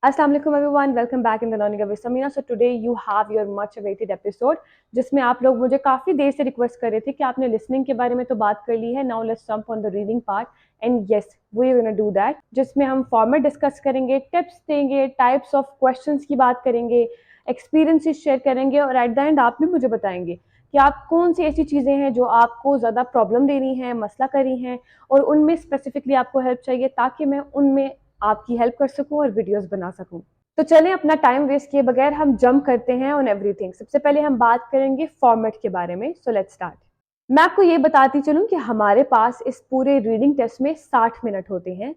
Assalamu alaikum everyone, welcome back in the Learning with Samina. So today you have your much awaited episode जिसमें आप लोग मुझे काफ़ी देर से रिक्वेस्ट कर रहे थे कि आपने लिसनिंग के बारे में तो बात कर ली है. Now let's jump on the reading part and yes we are gonna do that, जिसमें हम फॉर्मेट डिस्कस करेंगे, टिप्स देंगे, टाइप्स ऑफ क्वेश्चंस की बात करेंगे, एक्सपीरियंसेस शेयर करेंगे और एट द एंड आप भी मुझे बताएंगे कि आप कौन सी ऐसी चीज़ें हैं जो आपको ज़्यादा प्रॉब्लम दे रही हैं, मसला कर रही हैं और उनमें स्पेसिफिकली आपको हेल्प चाहिए ताकि मैं उनमें आपकी हेल्प कर सकूं और वीडियोस बना सकूं. तो चलें अपना टाइम वेस्ट किए बगैर हम जंप करते हैं ऑन एवरीथिंग. सबसे पहले हम बात करेंगे फॉर्मेट के बारे में. सो लेट्स स्टार्ट. मैं आपको ये बताती चलूं कि हमारे पास इस पूरे रीडिंग टेस्ट में 60 मिनट होते हैं.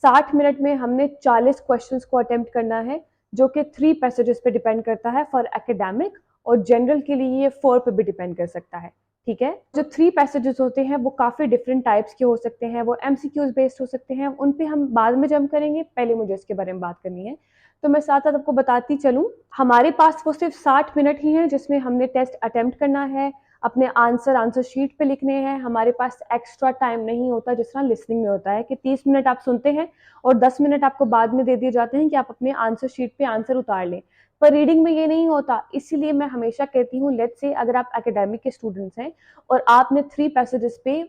60 मिनट में हमने 40 क्वेश्चंस को अटेम्प्ट करना है जो कि 3 पैसेजेस पे डिपेंड करता है फॉर एकेडमिक, और जनरल के लिए ये 4 पे भी डिपेंड कर सकता है. ठीक है. जो 3 पैसेजेस होते हैं वो काफ़ी डिफरेंट टाइप्स के हो सकते हैं, वो एमसीक्यूज बेस्ड हो सकते हैं, उन पे हम बाद में जंप करेंगे. पहले मुझे इसके बारे में बात करनी है. तो मैं साथ साथ आपको बताती चलूं, हमारे पास वो सिर्फ 60 मिनट ही हैं जिसमें हमने टेस्ट अटेम्प्ट करना है, अपने आंसर शीट पे लिखने हैं. हमारे पास एक्स्ट्रा टाइम नहीं होता जिस तरह लिसनिंग में होता है कि 30 मिनट आप सुनते हैं और 10 मिनट आपको बाद में दे दिए जाते हैं कि आप अपने आंसर शीट पे आंसर उतार लें. पर रीडिंग में ये नहीं होता. इसीलिए मैं हमेशा कहती हूँ, लेट्स से अगर आप एकेडमिक के स्टूडेंट्स हैं और आपने 3 पैसेजेस पे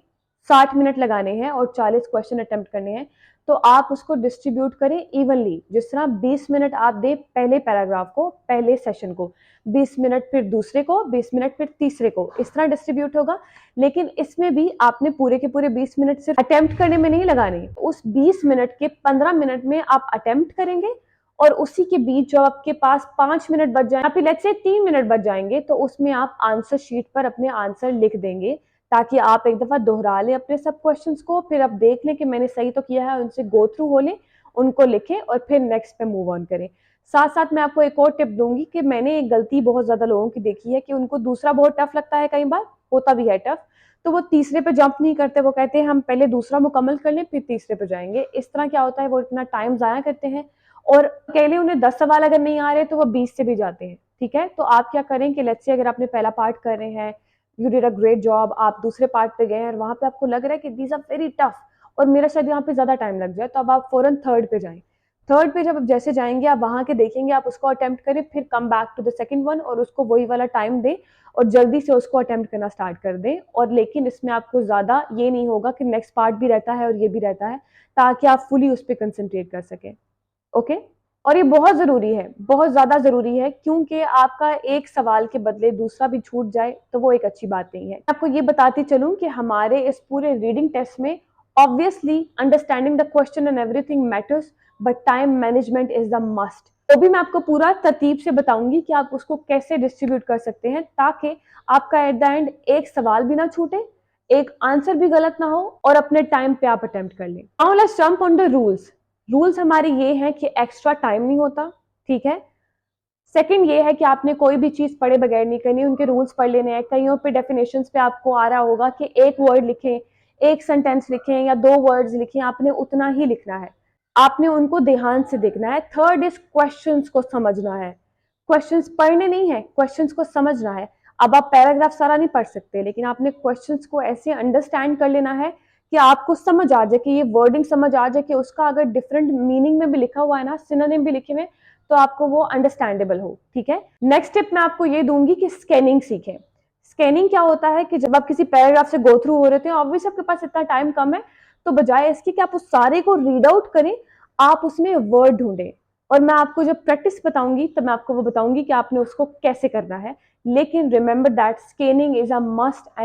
60 मिनट लगाने हैं और 40 क्वेश्चन अटेम्प्ट करने हैं, तो आप उसको डिस्ट्रीब्यूट करें इवनली. जिस तरह 20 मिनट आप दे पहले पैराग्राफ को, पहले सेशन को, 20 मिनट फिर दूसरे को, 20 मिनट फिर तीसरे को, इस तरह डिस्ट्रीब्यूट होगा. लेकिन इसमें भी आपने पूरे के पूरे 20 मिनट सिर्फ अटेम्प्ट करने में नहीं लगाने. उस 20 मिनट के 15 मिनट में आप अटेम्प्ट करेंगे और उसी के बीच जो आपके पास 5 मिनट बच जाए, फिर लेट्स से 3 मिनट बच जाएंगे, तो उसमें आप आंसर शीट पर अपने आंसर लिख देंगे ताकि आप एक दफ़ा दोहरा लें अपने सब क्वेश्चंस को, फिर आप देख लें कि मैंने सही तो किया है, उनसे गो थ्रू हो लें, उनको लिखें और फिर नेक्स्ट पे मूव ऑन करें. साथ साथ मैं आपको एक और टिप दूंगी कि मैंने एक गलती बहुत ज़्यादा लोगों की देखी है कि उनको दूसरा बहुत टफ लगता है, कई बार होता भी है टफ, तो वो तीसरे पे जंप नहीं करते. वो कहते हैं हम पहले दूसरा मुकम्मल कर लें फिर तीसरे पे जाएंगे. इस तरह क्या होता है, वो इतना टाइम ज़ाया करते हैं और अकेले उन्हें 10 सवाल अगर नहीं आ रहे तो वो 20 से भी जाते हैं. ठीक है. तो आप क्या करें कि लेट्स से अगर आपने पहला पार्ट कर रहे हैं, you did a great job, आप दूसरे पार्ट पे गए और वहां पे आपको लग रहा है कि दीज आर वेरी टफ और मेरा शायद यहाँ पे ज्यादा टाइम लग जाए, तो अब आप फौरन थर्ड पे जाएं. थर्ड पे जब आप जैसे जाएंगे आप वहां के देखेंगे, आप उसको अटेम्प्ट करें, फिर come back to the second one और उसको वही वाला टाइम दें और जल्दी से उसको अटेम्प्ट करना स्टार्ट कर दें. और लेकिन इसमें आपको ज्यादा ये नहीं होगा कि नेक्स्ट पार्ट भी रहता है और ये भी रहता है, ताकि आप फुली उस पर कंसंट्रेट कर सकें. ओके. और ये बहुत ज़रूरी है, बहुत ज़्यादा ज़रूरी है, क्योंकि आपका एक सवाल के बदले दूसरा भी छूट जाए तो वो एक अच्छी बात नहीं है. आपको ये बताती चलूं कि हमारे इस पूरे रीडिंग टेस्ट में obviously understanding the question and everything matters, but time management is the must. तो भी मैं आपको पूरा तरतीब से बताऊंगी कि आप उसको कैसे डिस्ट्रीब्यूट कर सकते हैं ताकि आपका एट द एंड एक सवाल भी ना छूटे, एक आंसर भी गलत ना हो और अपने टाइम पे आप अटेम्प्ट कर लें. Now let's jump on the rules. Rules हमारे ये हैं कि एक्स्ट्रा टाइम नहीं होता. ठीक है. सेकंड ये है कि आपने कोई भी चीज पढ़े बगैर नहीं करनी, उनके रूल्स पढ़ लेने हैं. कईयों पे डेफिनेशंस पे आपको आ रहा होगा कि एक वर्ड लिखें, एक सेंटेंस लिखें या 2 वर्ड्स लिखें, आपने उतना ही लिखना है, आपने उनको ध्यान से देखना है. थर्ड इज क्वेश्चंस को समझना है. क्वेश्चंस पढ़ने नहीं है, क्वेश्चंस को समझना है. अब आप पैराग्राफ सारा नहीं पढ़ सकते, लेकिन आपने क्वेश्चंस को ऐसे अंडरस्टैंड कर लेना है कि आपको समझ आ जाए, कि ये वर्डिंग समझ आ जाए कि उसका अगर डिफरेंट मीनिंग में भी लिखा हुआ है ना, सिनोनिम भी लिखे हुए, तो आपको वो अंडरस्टैंडेबल हो. ठीक है. नेक्स्ट टिप मैं आपको ये दूंगी कि स्कैनिंग सीखें. स्कैनिंग क्या होता है कि जब आप किसी पैराग्राफ से गो थ्रू हो रहे थे, ऑब्वियस आपके पास इतना टाइम कम है, तो बजाय इसके कि आप उस सारे को रीड आउट करें, आप उसमें वर्ड ढूंढें. और मैं आपको जब प्रैक्टिस बताऊंगी तब मैं आपको वो बताऊंगी कि आपने उसको कैसे करना है. लेकिन remember that scanning is a must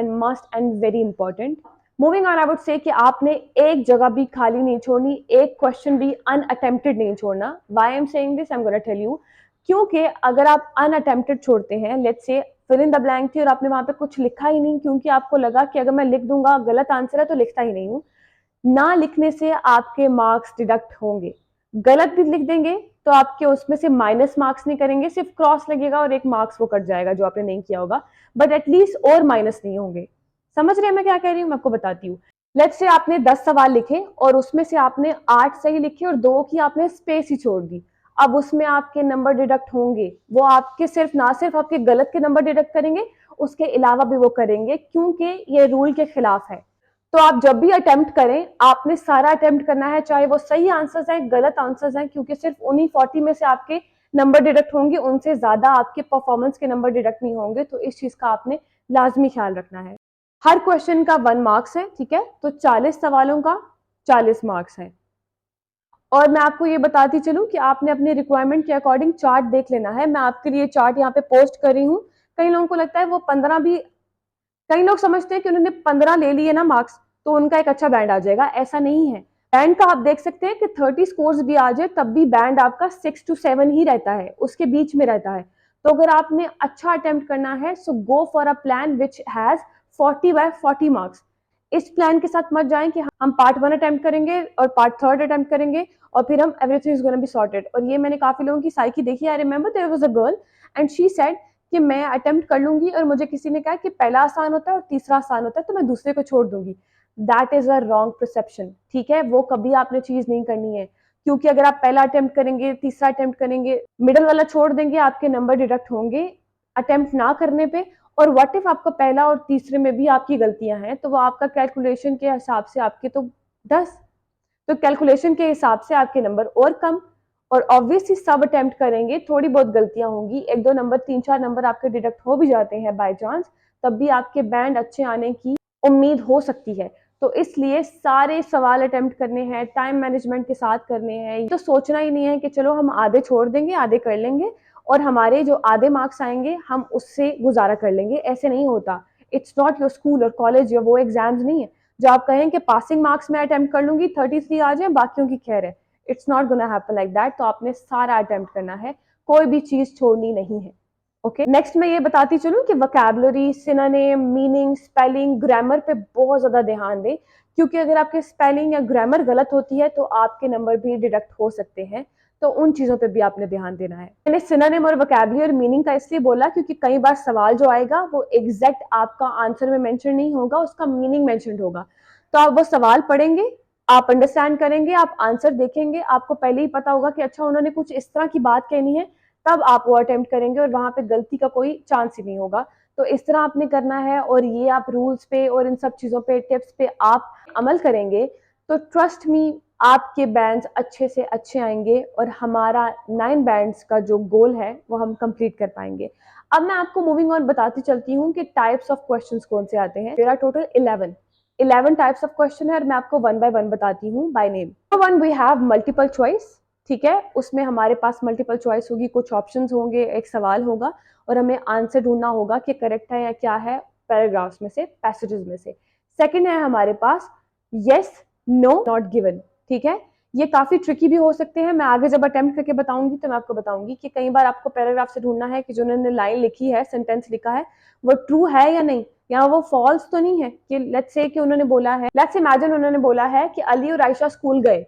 and very important. Moving on, I would say कि आपने एक जगह भी खाली नहीं छोड़नी, एक क्वेश्चन भी अनअटेम्प्टेड नहीं छोड़ना. Why I am saying this, I am gonna tell you. क्योंकि अगर आप अनअटेम्प्टेड छोड़ते हैं, let's say fill in the blank थी और आपने वहां पे कुछ लिखा ही नहीं, क्योंकि आपको लगा कि अगर मैं लिख दूंगा गलत आंसर है तो लिखता ही नहीं हूं, ना लिखने से आपके मार्क्स डिडक्ट होंगे. गलत भी लिख देंगे तो आपके उसमें से माइनस मार्क्स नहीं करेंगे, सिर्फ क्रॉस लगेगा और एक मार्क्स वो कट जाएगा जो आपने नहीं किया होगा, बट एटलीस्ट और माइनस नहीं होंगे. समझ रहे हैं मैं क्या कह रही हूँ? मैं आपको बताती हूँ. लेट्स से आपने 10 सवाल लिखे और उसमें से आपने 8 सही लिखे और 2 की आपने स्पेस ही छोड़ दी. अब उसमें आपके नंबर डिडक्ट होंगे. वो आपके सिर्फ ना सिर्फ आपके गलत के नंबर डिडक्ट करेंगे, उसके अलावा भी वो करेंगे, क्योंकि ये रूल के खिलाफ है. तो आप जब भी अटेम्प्ट करें, आपने सारा अटेम्प्ट करना है, चाहे वो सही आंसर्स हैं, गलत आंसर्स हैं, क्योंकि सिर्फ उन्हीं 40 में से आपके नंबर डिडक्ट होंगे, उनसे ज्यादा आपके परफॉर्मेंस के नंबर डिडक्ट नहीं होंगे। तो इस चीज का आपने लाजमी ख्याल रखना है। हर क्वेश्चन का 1 मार्क्स है, ठीक है, तो 40 सवालों का 40 मार्क्स है। और मैं आपको ये बताती चलूं कि आपने अपने रिक्वायरमेंट के अकॉर्डिंग चार्ट देख लेना है। मैं आपके लिए चार्ट यहाँ पे पोस्ट कर रही हूँ। कई लोगों को लगता है वो 15 भी, कई लोग समझते हैं कि उन्होंने 15 ले लिए ना मार्क्स तो उनका एक अच्छा बैंड आ जाएगा। ऐसा नहीं है। बैंड का आप देख सकते हैं कि 30 स्कोर्स भी आ जाए तब भी बैंड आपका 6 to 7 ही रहता है, उसके बीच में रहता है। तो अगर आपने अच्छा अटेम्प्ट करना है, so go for a plan which has 40/40 marks. इस प्लान के साथ मत जाएं कि हम पार्ट 1 अटेम्प्ट करेंगे और पार्ट 3 अटेम्प्ट करेंगे और फिर हम everything is gonna be sorted. और ये मैंने काफी लोगों की साइकी देखी। I remember there was a girl and she said कि मैं अटेम्प्ट कर लूंगी और मुझे किसी ने कहा कि पहला आसान होता है और तीसरा आसान होता है तो मैं दूसरे को छोड़ दूंगी। That is a wrong perception, ठीक है। वो कभी आपने चीज नहीं करनी है, क्योंकि अगर आप पहला अटेम्प्ट करेंगे, तीसरा अटेम्प्ट करेंगे, मिडल वाला छोड़ देंगे, आपके नंबर डिडक्ट होंगे अटेम्प्ट ना करने पे। और व्हाट इफ आपका पहला और तीसरे में भी आपकी गलतियां हैं, तो वो आपका कैलकुलेशन के हिसाब से आपके तो 10, तो कैलकुलेशन के हिसाब से आपके नंबर और कम। और ऑब्वियसली सब अटेम्प्ट करेंगे, थोड़ी बहुत गलतियां होंगी, 1-2 नंबर, 3-4 नंबर आपके डिडक्ट हो भी जाते हैं बाय चांस, तब भी आपके बैंड अच्छे आने की उम्मीद हो सकती है। तो इसलिए सारे सवाल अटेम्प्ट करने हैं, टाइम मैनेजमेंट के साथ करने हैं। तो सोचना ही नहीं है कि चलो हम आधे छोड़ देंगे, आधे कर लेंगे और हमारे जो आधे मार्क्स आएंगे हम उससे गुजारा कर लेंगे। ऐसे नहीं होता। इट्स नॉट योर स्कूल और कॉलेज या वो एग्जाम्स नहीं है जो आप कहें कि पासिंग मार्क्स में अटेम्प्ट कर लूंगी, 33 आ जाए, बाकियों की खैर है। It's not gonna happen like that. तो आपने सारा अटेम्प्ट करना है, कोई भी चीज छोड़नी नहीं है। ओके, नेक्स्ट मैं ये बताती चलूं कि vocabulary, synonym, meaning, spelling, grammar पे बहुत ज्यादा ध्यान दें, क्योंकि अगर आपके स्पेलिंग या ग्रामर गलत होती है तो आपके नंबर भी डिडक्ट हो सकते हैं। तो उन चीजों पे भी आपने ध्यान देना है। मैंने सिनोनिम और वोकैबुलरी और मीनिंग का इसलिए बोला क्योंकि कई बार सवाल जो आएगा वो एग्जैक्ट आपका आंसर में मेंशन नहीं होगा, उसका मीनिंग मेंशन होगा। तो आप वो सवाल पढ़ेंगे, आप अंडरस्टैंड करेंगे, आप आंसर देखेंगे, आपको पहले ही पता होगा कि अच्छा उन्होंने कुछ इस तरह की बात कहनी है, तब आप वो अटेम्प्ट करेंगे और वहां पे गलती का कोई चांस ही नहीं होगा। तो इस तरह आपने करना है। और ये आप रूल्स पे और इन सब चीजों पे, टिप्स पे आप अमल करेंगे तो ट्रस्ट मी, आपके बैंड्स अच्छे से अच्छे आएंगे और हमारा 9 बैंड्स का जो गोल है वो हम कंप्लीट कर पाएंगे। अब मैं आपको मूविंग ऑन बताती चलती हूँ कि टाइप्स ऑफ क्वेश्चंस कौन से आते हैं। मेरा टोटल 11 टाइप्स ऑफ क्वेश्चन है और मैं आपको 1 बाय 1 बताती हूँ by name. Number 1 we have multiple choice, ठीक है। उसमें हमारे पास मल्टीपल चॉइस होगी, कुछ ऑप्शंस होंगे, एक सवाल होगा और हमें आंसर ढूंढना होगा कि करेक्ट है या क्या है पैराग्राफ्स में से, पैसेजेस में से। सेकंड है हमारे पास यस, नो, नॉट गिवन, ठीक है। ये काफी ट्रिकी भी हो सकते हैं। मैं आगे जब अटेम्प्ट करके बताऊंगी तो मैं आपको बताऊंगी कि कई बार आपको पैराग्राफ से ढूंढना है कि जो उन्होंने लाइन लिखी है, सेंटेंस लिखा है, वो ट्रू है या नहीं, या वो फॉल्स तो नहीं है। कि लेट्स से कि उन्होंने बोला है, लेट्स इमेजिन उन्होंने बोला है कि अली और आयशा स्कूल गए,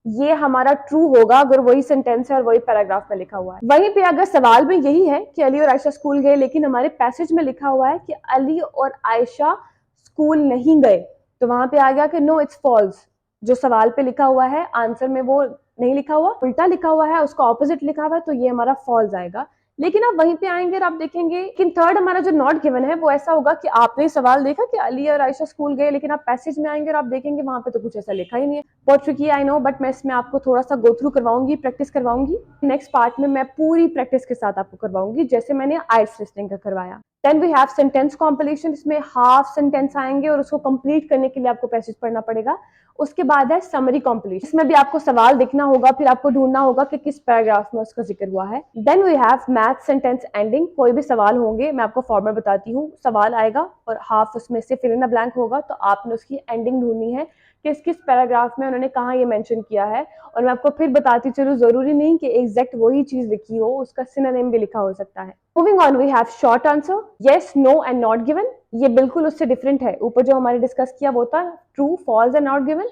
ये हमारा ट्रू होगा अगर वही सेंटेंस है और वही पैराग्राफ में लिखा हुआ है। वहीं पे अगर सवाल में यही है कि अली और आयशा स्कूल गए, लेकिन हमारे पैसेज में लिखा हुआ है कि अली और आयशा स्कूल नहीं गए, तो वहां पे आ गया कि नो इट्स फॉल्स। जो सवाल पे लिखा हुआ है आंसर में वो नहीं लिखा हुआ, उल्टा लिखा हुआ है, उसका ऑपोजिट लिखा हुआ है, तो ये हमारा फॉल्स आएगा। लेकिन आप वहीं पे आएंगे और आप देखेंगे कि थर्ड हमारा जो नॉट गिवन है वो ऐसा होगा कि आपने सवाल देखा कि अली और आयशा स्कूल गए, लेकिन आप पैसेज में आएंगे और आप देखेंगे वहां पे तो कुछ ऐसा लिखा ही नहीं है। बहुत ट्रिकी आई नो, बट मैं इसमें आपको थोड़ा सा गो थ्रू करवाऊंगी, प्रैक्टिस करवाऊंगी। नेक्स्ट पार्ट में मैं पूरी प्रैक्टिस के साथ आपको करवाऊंगी, जैसे मैंने आइल्स लिसनिंग का करवाया। Then we have sentence compilation, इसमें हाफ सेंटेंस आएंगे और उसको कंप्लीट करने के लिए आपको पैसेज पढ़ना पड़ेगा। उसके बाद है समरी कॉम्पिलेशन, इसमें भी आपको सवाल देखना होगा, फिर आपको ढूंढना होगा कि किस पैराग्राफ में उसका जिक्र हुआ है। Then we have math sentence ending, कोई भी सवाल होंगे, मैं आपको फॉर्मेट बताती हूँ। सवाल आएगा और हाफ उसमें से फिल इन द ब्लैंक होगा, तो आपने उसकी एंडिंग ढूंढनी है, किस किस पैराग्राफ में उन्होंने कहा ये मेंशन किया है। और मैं आपको फिर बताती चलूँ, जरूरी नहीं कि एग्जैक्ट वही चीज लिखी हो, उसका सिनोनिम भी लिखा हो सकता है। Moving on, we have short answer, yes, no and not given. ये बिल्कुल उससे डिफरेंट है। ऊपर जो हमारे डिस्कस किया वो था true, false and not given,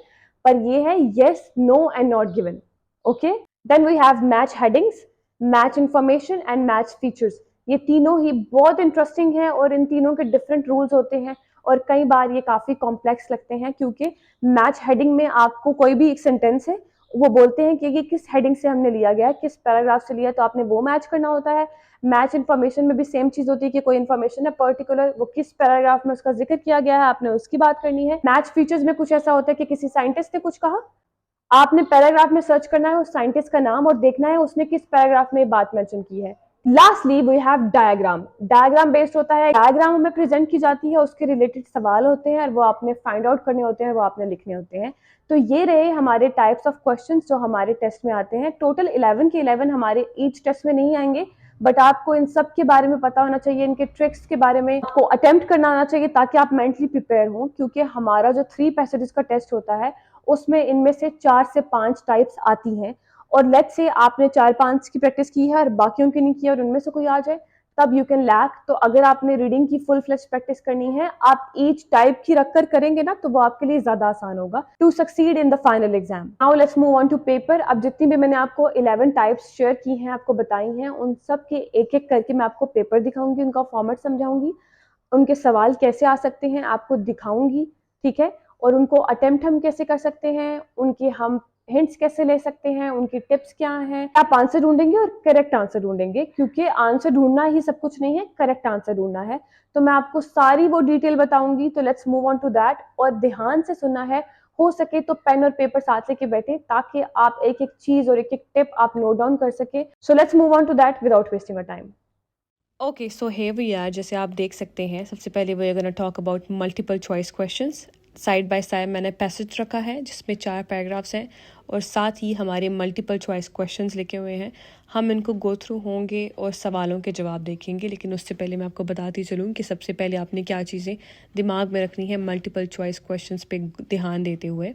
पर ये है yes, no and not given. Okay, then we have match headings, match information and match features. ये तीनों ही बहुत इंटरेस्टिंग है और इन तीनों के डिफरेंट रूल्स होते हैं और कई बार ये काफी कॉम्प्लेक्स लगते हैं, क्योंकि मैच हेडिंग में आपको कोई भी एक सेंटेंस है वो बोलते हैं कि ये किस हेडिंग से हमने लिया गया है, किस पैराग्राफ से लिया है, तो आपने वो मैच करना होता है। मैच इन्फॉर्मेशन में भी सेम चीज होती है कि कोई इन्फॉर्मेशन है पर्टिकुलर, वो किस पैराग्राफ में उसका जिक्र किया गया है, आपने उसकी बात करनी है। मैच फीचर्स में कुछ ऐसा होता है कि किसी साइंटिस्ट ने कुछ कहा, आपने पैराग्राफ में सर्च करना है उस साइंटिस्ट का नाम और देखना है उसने किस पैराग्राफ में बात मेंशन की है। Lastly we have diagram. Diagram based होता है, डायग्राम हमें प्रेजेंट की जाती है, उसके रिलेटेड सवाल होते हैं और वो आपने फाइंड आउट करने होते हैं, वो आपने लिखने होते हैं। तो ये रहे हमारे टाइप्स ऑफ क्वेश्चंस जो हमारे टेस्ट में आते हैं। टोटल 11 के 11 हमारे ईच टेस्ट में नहीं आएंगे, बट आपको इन सब के बारे में पता होना चाहिए, इनके ट्रिक्स के बारे में आपको अटेम्प्ट करना आना चाहिए ताकि आप मेंटली प्रिपेयर हों, क्योंकि हमारा जो 3 पैसेजेस का टेस्ट होता है उसमें इनमें से 4 से 5 टाइप्स आती हैं। और लेट्स से आपने 4-5 की प्रैक्टिस की है और बाकियों की नहीं की और उनमें से कोई आ जाए, तब यू कैन लैक। तो अगर आपने रीडिंग की फुल फ्लेज प्रैक्टिस करनी है, आप ईच टाइप की रखकर करेंगे ना, तो वो आपके लिए ज्यादा आसान होगा to succeed in the final exam. Now let's move on to paper. अब जितनी भी मैंने आपको 11 टाइप्स शेयर की हैं, आपको बताई हैं, उन सब के एक एक करके मैं आपको पेपर दिखाऊंगी, उनका फॉर्मेट समझाऊंगी, उनके सवाल कैसे आ सकते हैं आपको दिखाऊंगी, ठीक है। और उनको अटेम्प्ट हम कैसे कर सकते हैं, उनकी हम हिंट्स कैसे ले सकते हैं, उनकी टिप्स क्या हैं। आप आंसर ढूंढेंगे और करेक्ट आंसर ढूंढेंगे, क्योंकि आंसर ढूंढना ही सब कुछ नहीं है, करेक्ट आंसर ढूंढना है। तो मैं आपको सारी वो डिटेल बताऊंगी। तो let's move on to that, और ध्यान से सुनना है। हो सके तो पेन और पेपर साथ लेके बैठे ताकि आप एक एक चीज और एक एक टिप आप नोट डाउन कर सके। So let's move on to that without wasting a time. Okay, so here we are, जैसे आप देख सकते हैं, सबसे पहले we are gonna talk about multiple choice questions. Side by side मैंने पैसेज रखा है जिसमें 4 पैराग्राफ्स हैं और साथ ही हमारे मल्टीपल चॉइस क्वेश्चंस लिखे हुए हैं। हम इनको गो थ्रू होंगे और सवालों के जवाब देखेंगे, लेकिन उससे पहले मैं आपको बताती चलूँ कि सबसे पहले आपने क्या चीज़ें दिमाग में रखनी है मल्टीपल चॉइस क्वेश्चंस पे ध्यान देते हुए।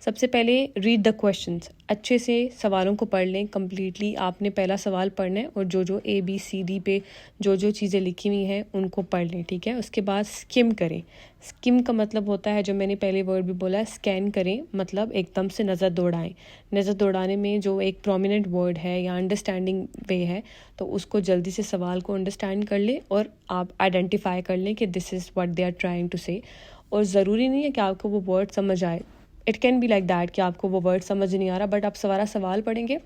सबसे पहले रीड द क्वेश्चंस, अच्छे से सवालों को पढ़ लें कम्प्लीटली। आपने पहला सवाल पढ़ना है और जो ABCD पे जो चीज़ें लिखी हुई हैं उनको पढ़ लें, ठीक है। उसके बाद स्किम करें। स्किम का मतलब होता है, जो मैंने पहले वर्ड भी बोला, स्कैन करें, मतलब एकदम से नज़र दौड़ाएं। नज़र दौड़ाने में जो एक प्रोमिनेंट वर्ड है या अंडरस्टैंडिंग वे है, तो उसको जल्दी से सवाल को अंडरस्टैंड कर लें और आप आइडेंटिफाई कर लें कि this is what they are trying to say. और ज़रूरी नहीं है कि आपको वो वर्ड समझ आए, it can be like that कि आपको वो वर्ड समझ नहीं आ रहा, बट आप सारा सवाल पढ़ेंगे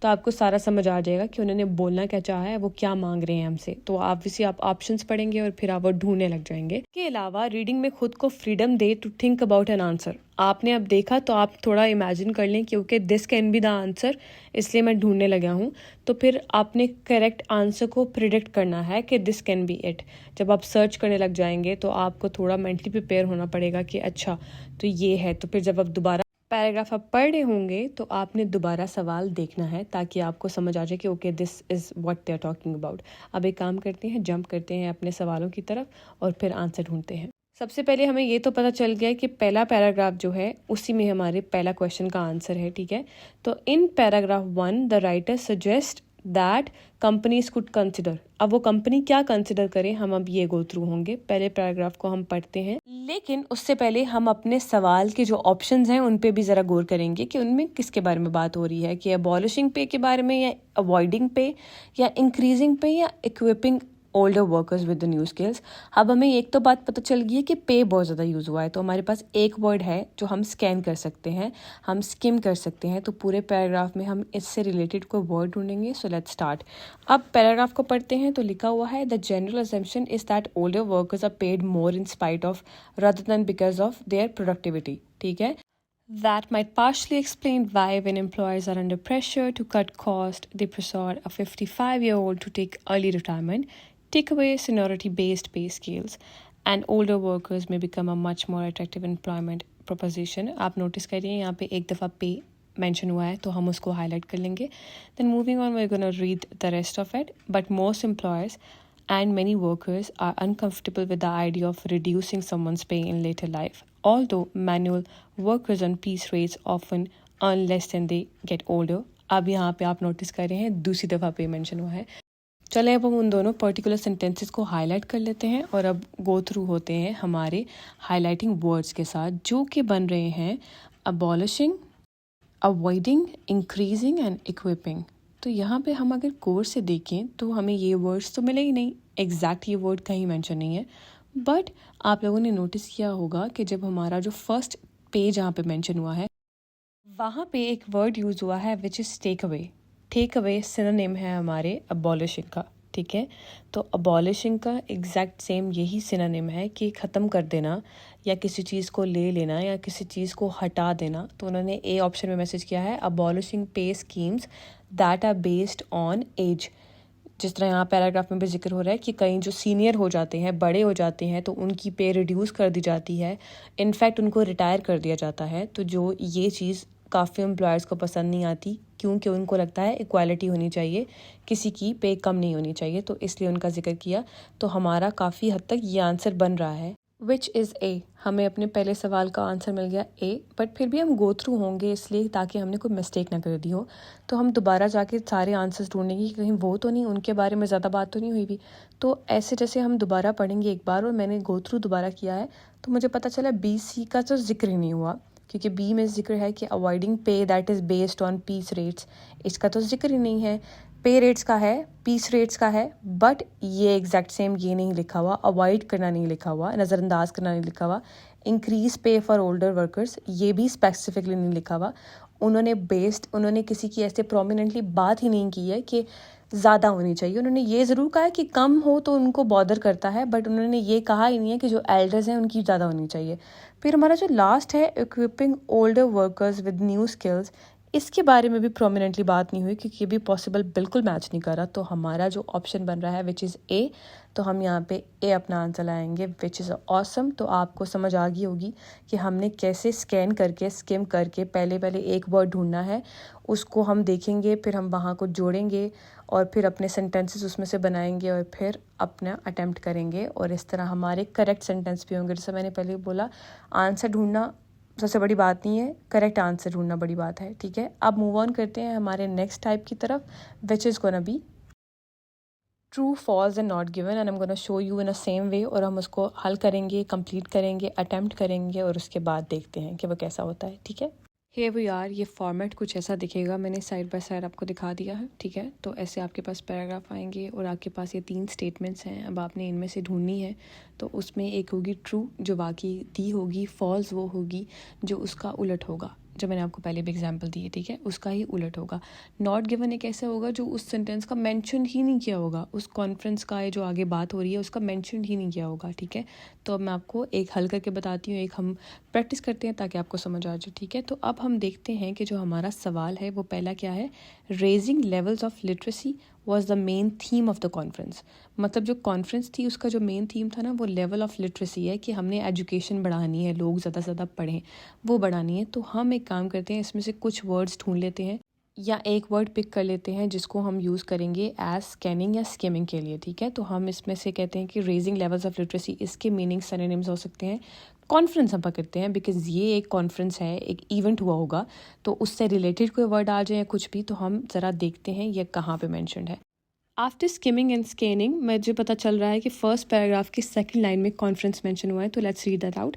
तो आपको सारा समझ आ जाएगा कि उन्होंने बोलना क्या चाहा है, वो क्या मांग रहे हैं हमसे। तो ऑब्वियसली आप ऑप्शंस पढ़ेंगे और फिर आप वो ढूंढने लग जाएंगे। इसके अलावा रीडिंग में खुद को फ्रीडम दे to think about an answer. आपने अब देखा तो आप थोड़ा इमेजिन कर लें, क्योंकि this can be the answer, इसलिए मैं ढूंढने लगा हूँ। तो फिर आपने करेक्ट आंसर को प्रिडिक्ट करना है कि दिस कैन बी इट। जब आप सर्च करने लग जाएंगे तो आपको थोड़ा मेंटली प्रिपेयर होना पड़ेगा कि अच्छा तो ये है। तो फिर जब आप दोबारा पैराग्राफ आप पढ़ रहे होंगे तो आपने दोबारा सवाल देखना है ताकि आपको समझ आ जाए कि okay this is what they are talking about. अब एक काम करते हैं, जंप करते हैं अपने सवालों की तरफ और फिर आंसर ढूंढते हैं। सबसे पहले हमें ये तो पता चल गया कि पहला पैराग्राफ जो है उसी में हमारे पहला क्वेश्चन का आंसर है, ठीक है। तो in paragraph 1 the writer suggest that companies could consider. अब वो कंपनी क्या कंसिडर करें, हम अब ये गो थ्रू होंगे। पहले पैराग्राफ को हम पढ़ते हैं, लेकिन उससे पहले हम अपने सवाल के जो ऑप्शंस हैं उन पे भी ज़रा गौर करेंगे कि उनमें किसके बारे में बात हो रही है, कि अबॉलिशिंग पे के बारे में या अवॉइडिंग पे या इंक्रीजिंग पे या equipping older workers with the new skills. अब हमें एक तो बात पता चल गई है कि पे बहुत ज़्यादा यूज़ हुआ है, तो हमारे पास एक वर्ड है जो हम स्कैन कर सकते हैं, हम स्किम कर सकते हैं। तो पूरे पैराग्राफ में हम इससे रिलेटेड कोई वर्ड ढूंढेंगे। So let's start. अब पैराग्राफ को पढ़ते हैं तो लिखा हुआ है the general assumption is that older workers are paid more in spite of rather than because of their productivity, ठीक है। That might partially explain why when employers are under pressure to cut cost, they persuade a 55-year-old to take early retirement, take away seniority-based pay scales, and older workers may become a much more attractive employment proposition. आप notice करिए यहाँ पे एक दफ़ा पे mention हुआ है तो हम उसको हाईलाइट कर लेंगे। Then moving on, we're going to read the rest of it. But most employers and many workers are uncomfortable with the idea of reducing someone's pay in later life. Although manual workers on piece rates often earn less than they get older. अब यहाँ पे आप notice कर रहे हैं दूसरी दफ़ा पे मेंशन हुआ है। चले अब हम उन दोनों पर्टिकुलर सेंटेंसेस को हाईलाइट कर लेते हैं और अब गो थ्रू होते हैं हमारे हाईलाइटिंग वर्ड्स के साथ, जो कि बन रहे हैं abolishing, avoiding, increasing and equipping. तो यहाँ पे हम अगर कोर्स से देखें तो हमें ये वर्ड्स तो मिले ही नहीं, एग्जैक्ट ये वर्ड कहीं मेंशन नहीं है। बट आप लोगों ने नोटिस किया होगा कि जब हमारा जो फर्स्ट पेज यहाँ पे मेंशन हुआ है वहाँ पे एक वर्ड यूज़ हुआ है which is take away. Take away synonym है हमारे अबॉलिशिंग का, ठीक है। तो अबॉलिशिंग का एग्जैक्ट सेम यही सिनोनिम है कि ख़त्म कर देना या किसी चीज़ को ले लेना या किसी चीज़ को हटा देना। तो उन्होंने ए ऑप्शन में मैसेज किया है abolishing pay schemes that are based on age. जिस तरह यहाँ पैराग्राफ में भी जिक्र हो रहा है कि कई जो सीनियर हो जाते हैं, बड़े हो जाते हैं, तो उनकी पे रिड्यूस कर दी जाती है, इनफैक्ट उनको रिटायर कर दिया जाता है। तो जो ये चीज़ काफ़ी एम्प्लॉयर्स को पसंद नहीं आती, क्योंकि उनको लगता है इक्वालिटी होनी चाहिए, किसी की पे कम नहीं होनी चाहिए, तो इसलिए उनका जिक्र किया। तो हमारा काफ़ी हद तक ये आंसर बन रहा है विच इज़ ए। हमें अपने पहले सवाल का आंसर मिल गया ए, बट फिर भी हम गो थ्रू होंगे इसलिए ताकि हमने कोई मिस्टेक ना कर दी हो। तो हम दोबारा जाके सारे आंसर्स ढूंढेंगे कि कहीं वो तो नहीं, उनके बारे में ज़्यादा बात तो नहीं हुई भी। तो ऐसे जैसे हम दोबारा पढ़ेंगे एक बार, और मैंने गो थ्रू दोबारा किया है, तो मुझे पता चला बी सी का तो जिक्र ही नहीं हुआ, क्योंकि बी में जिक्र है कि avoiding pay that is based on piece rates, इसका तो जिक्र ही नहीं है। पे रेट्स का है, पीस रेट्स का है, बट ये एग्जैक्ट सेम ये नहीं लिखा हुआ, अवॉइड करना नहीं लिखा हुआ, नज़रअंदाज करना नहीं लिखा हुआ। इंक्रीज पे फॉर ओल्डर वर्कर्स ये भी स्पेसिफिकली नहीं लिखा हुआ। उन्होंने किसी की ऐसे प्रोमिनेंटली बात ही नहीं की है कि ज़्यादा होनी चाहिए। उन्होंने ये ज़रूर कहा है कि कम हो तो उनको बॉदर करता है, बट उन्होंने ये कहा ही नहीं है कि जो एल्डर्स हैं उनकी ज़्यादा होनी चाहिए। फिर हमारा जो लास्ट है equipping older workers with new skills, इसके बारे में भी प्रोमिनेंटली बात नहीं हुई, क्योंकि ये भी पॉसिबल बिल्कुल मैच नहीं कर रहा। तो हमारा जो ऑप्शन बन रहा है विच इज़ ए, तो हम यहाँ पे ए अपना आंसर लाएंगे विच इज़ ऑसम। तो आपको समझ आ गई होगी कि हमने कैसे स्कैन करके स्किम करके पहले एक वर्ड ढूंढना है, उसको हम देखेंगे, फिर हम वहाँ को जोड़ेंगे और फिर अपने सेंटेंसेस उसमें से बनाएंगे और फिर अपना अटेम्प्ट करेंगे, और इस तरह हमारे करेक्ट सेंटेंस भी होंगे। जैसे मैंने पहले बोला, आंसर ढूंढना सबसे बड़ी बात नहीं है, करेक्ट आंसर ढूंढना बड़ी बात है, ठीक है। अब मूव ऑन करते हैं हमारे नेक्स्ट टाइप की तरफ, which is gonna be true, false and not given, and I am gonna show you in a same way. और हम उसको हल करेंगे, कंप्लीट करेंगे, अटेम्प्ट करेंगे, और उसके बाद देखते हैं कि वो कैसा होता है, ठीक है। हे वो यार, ये फॉर्मेट कुछ ऐसा दिखेगा, मैंने साइड बाय साइड आपको दिखा दिया है, ठीक है। तो ऐसे आपके पास पैराग्राफ आएंगे और आपके पास ये 3 स्टेटमेंट्स हैं। अब आपने इनमें से ढूंढनी है। तो उसमें एक होगी ट्रू, जो बाकी दी होगी, फॉल्स वो होगी जो उसका उलट होगा, जो मैंने आपको पहले भी एग्जांपल दी है, ठीक है, उसका ही उलट होगा। नॉट गिवन एक ऐसा होगा जो उस सेंटेंस का मेंशन ही नहीं किया होगा, उस कॉन्फ्रेंस का जो आगे बात हो रही है उसका मेंशन ही नहीं किया होगा, ठीक है। तो अब मैं आपको एक हल करके बताती हूँ, एक हम प्रैक्टिस करते हैं ताकि आपको समझ आ जाए, ठीक है। तो अब हम देखते हैं कि जो हमारा सवाल है वो पहला क्या है, raising levels of literacy was the main theme of the conference. मतलब जो कॉन्फ्रेंस थी उसका जो मेन थीम था ना, वो लेवल ऑफ लिटरेसी है, कि हमने एजुकेशन बढ़ानी है, लोग ज़्यादा से ज़्यादा पढ़ें, वो बढ़ानी है। तो हम एक काम करते हैं, इसमें से कुछ वर्ड्स ढूंढ लेते हैं या एक वर्ड पिक कर लेते हैं जिसको हम यूज़ करेंगे एज स्कैनिंग या स्किमिंग के लिए, ठीक है। तो हम इसमें से कहते हैं कि रेजिंग लेवल्स ऑफ लिटरेसी, इसके मीनिंग सिनोनिम्स हो सकते हैं। कॉन्फ्रेंस हम पकड़ते हैं बिकॉज ये एक कॉन्फ्रेंस है, एक इवेंट हुआ होगा, तो उससे रिलेटेड कोई वर्ड आ जाए या कुछ भी, तो हम ज़रा देखते हैं ये कहाँ पे मेंशन्ड है। आफ्टर स्किमिंग एंड स्कैनिंग मुझे पता चल रहा है कि फर्स्ट पैराग्राफ की सेकंड लाइन में कॉन्फ्रेंस मेंशन हुआ है, तो let's read that out.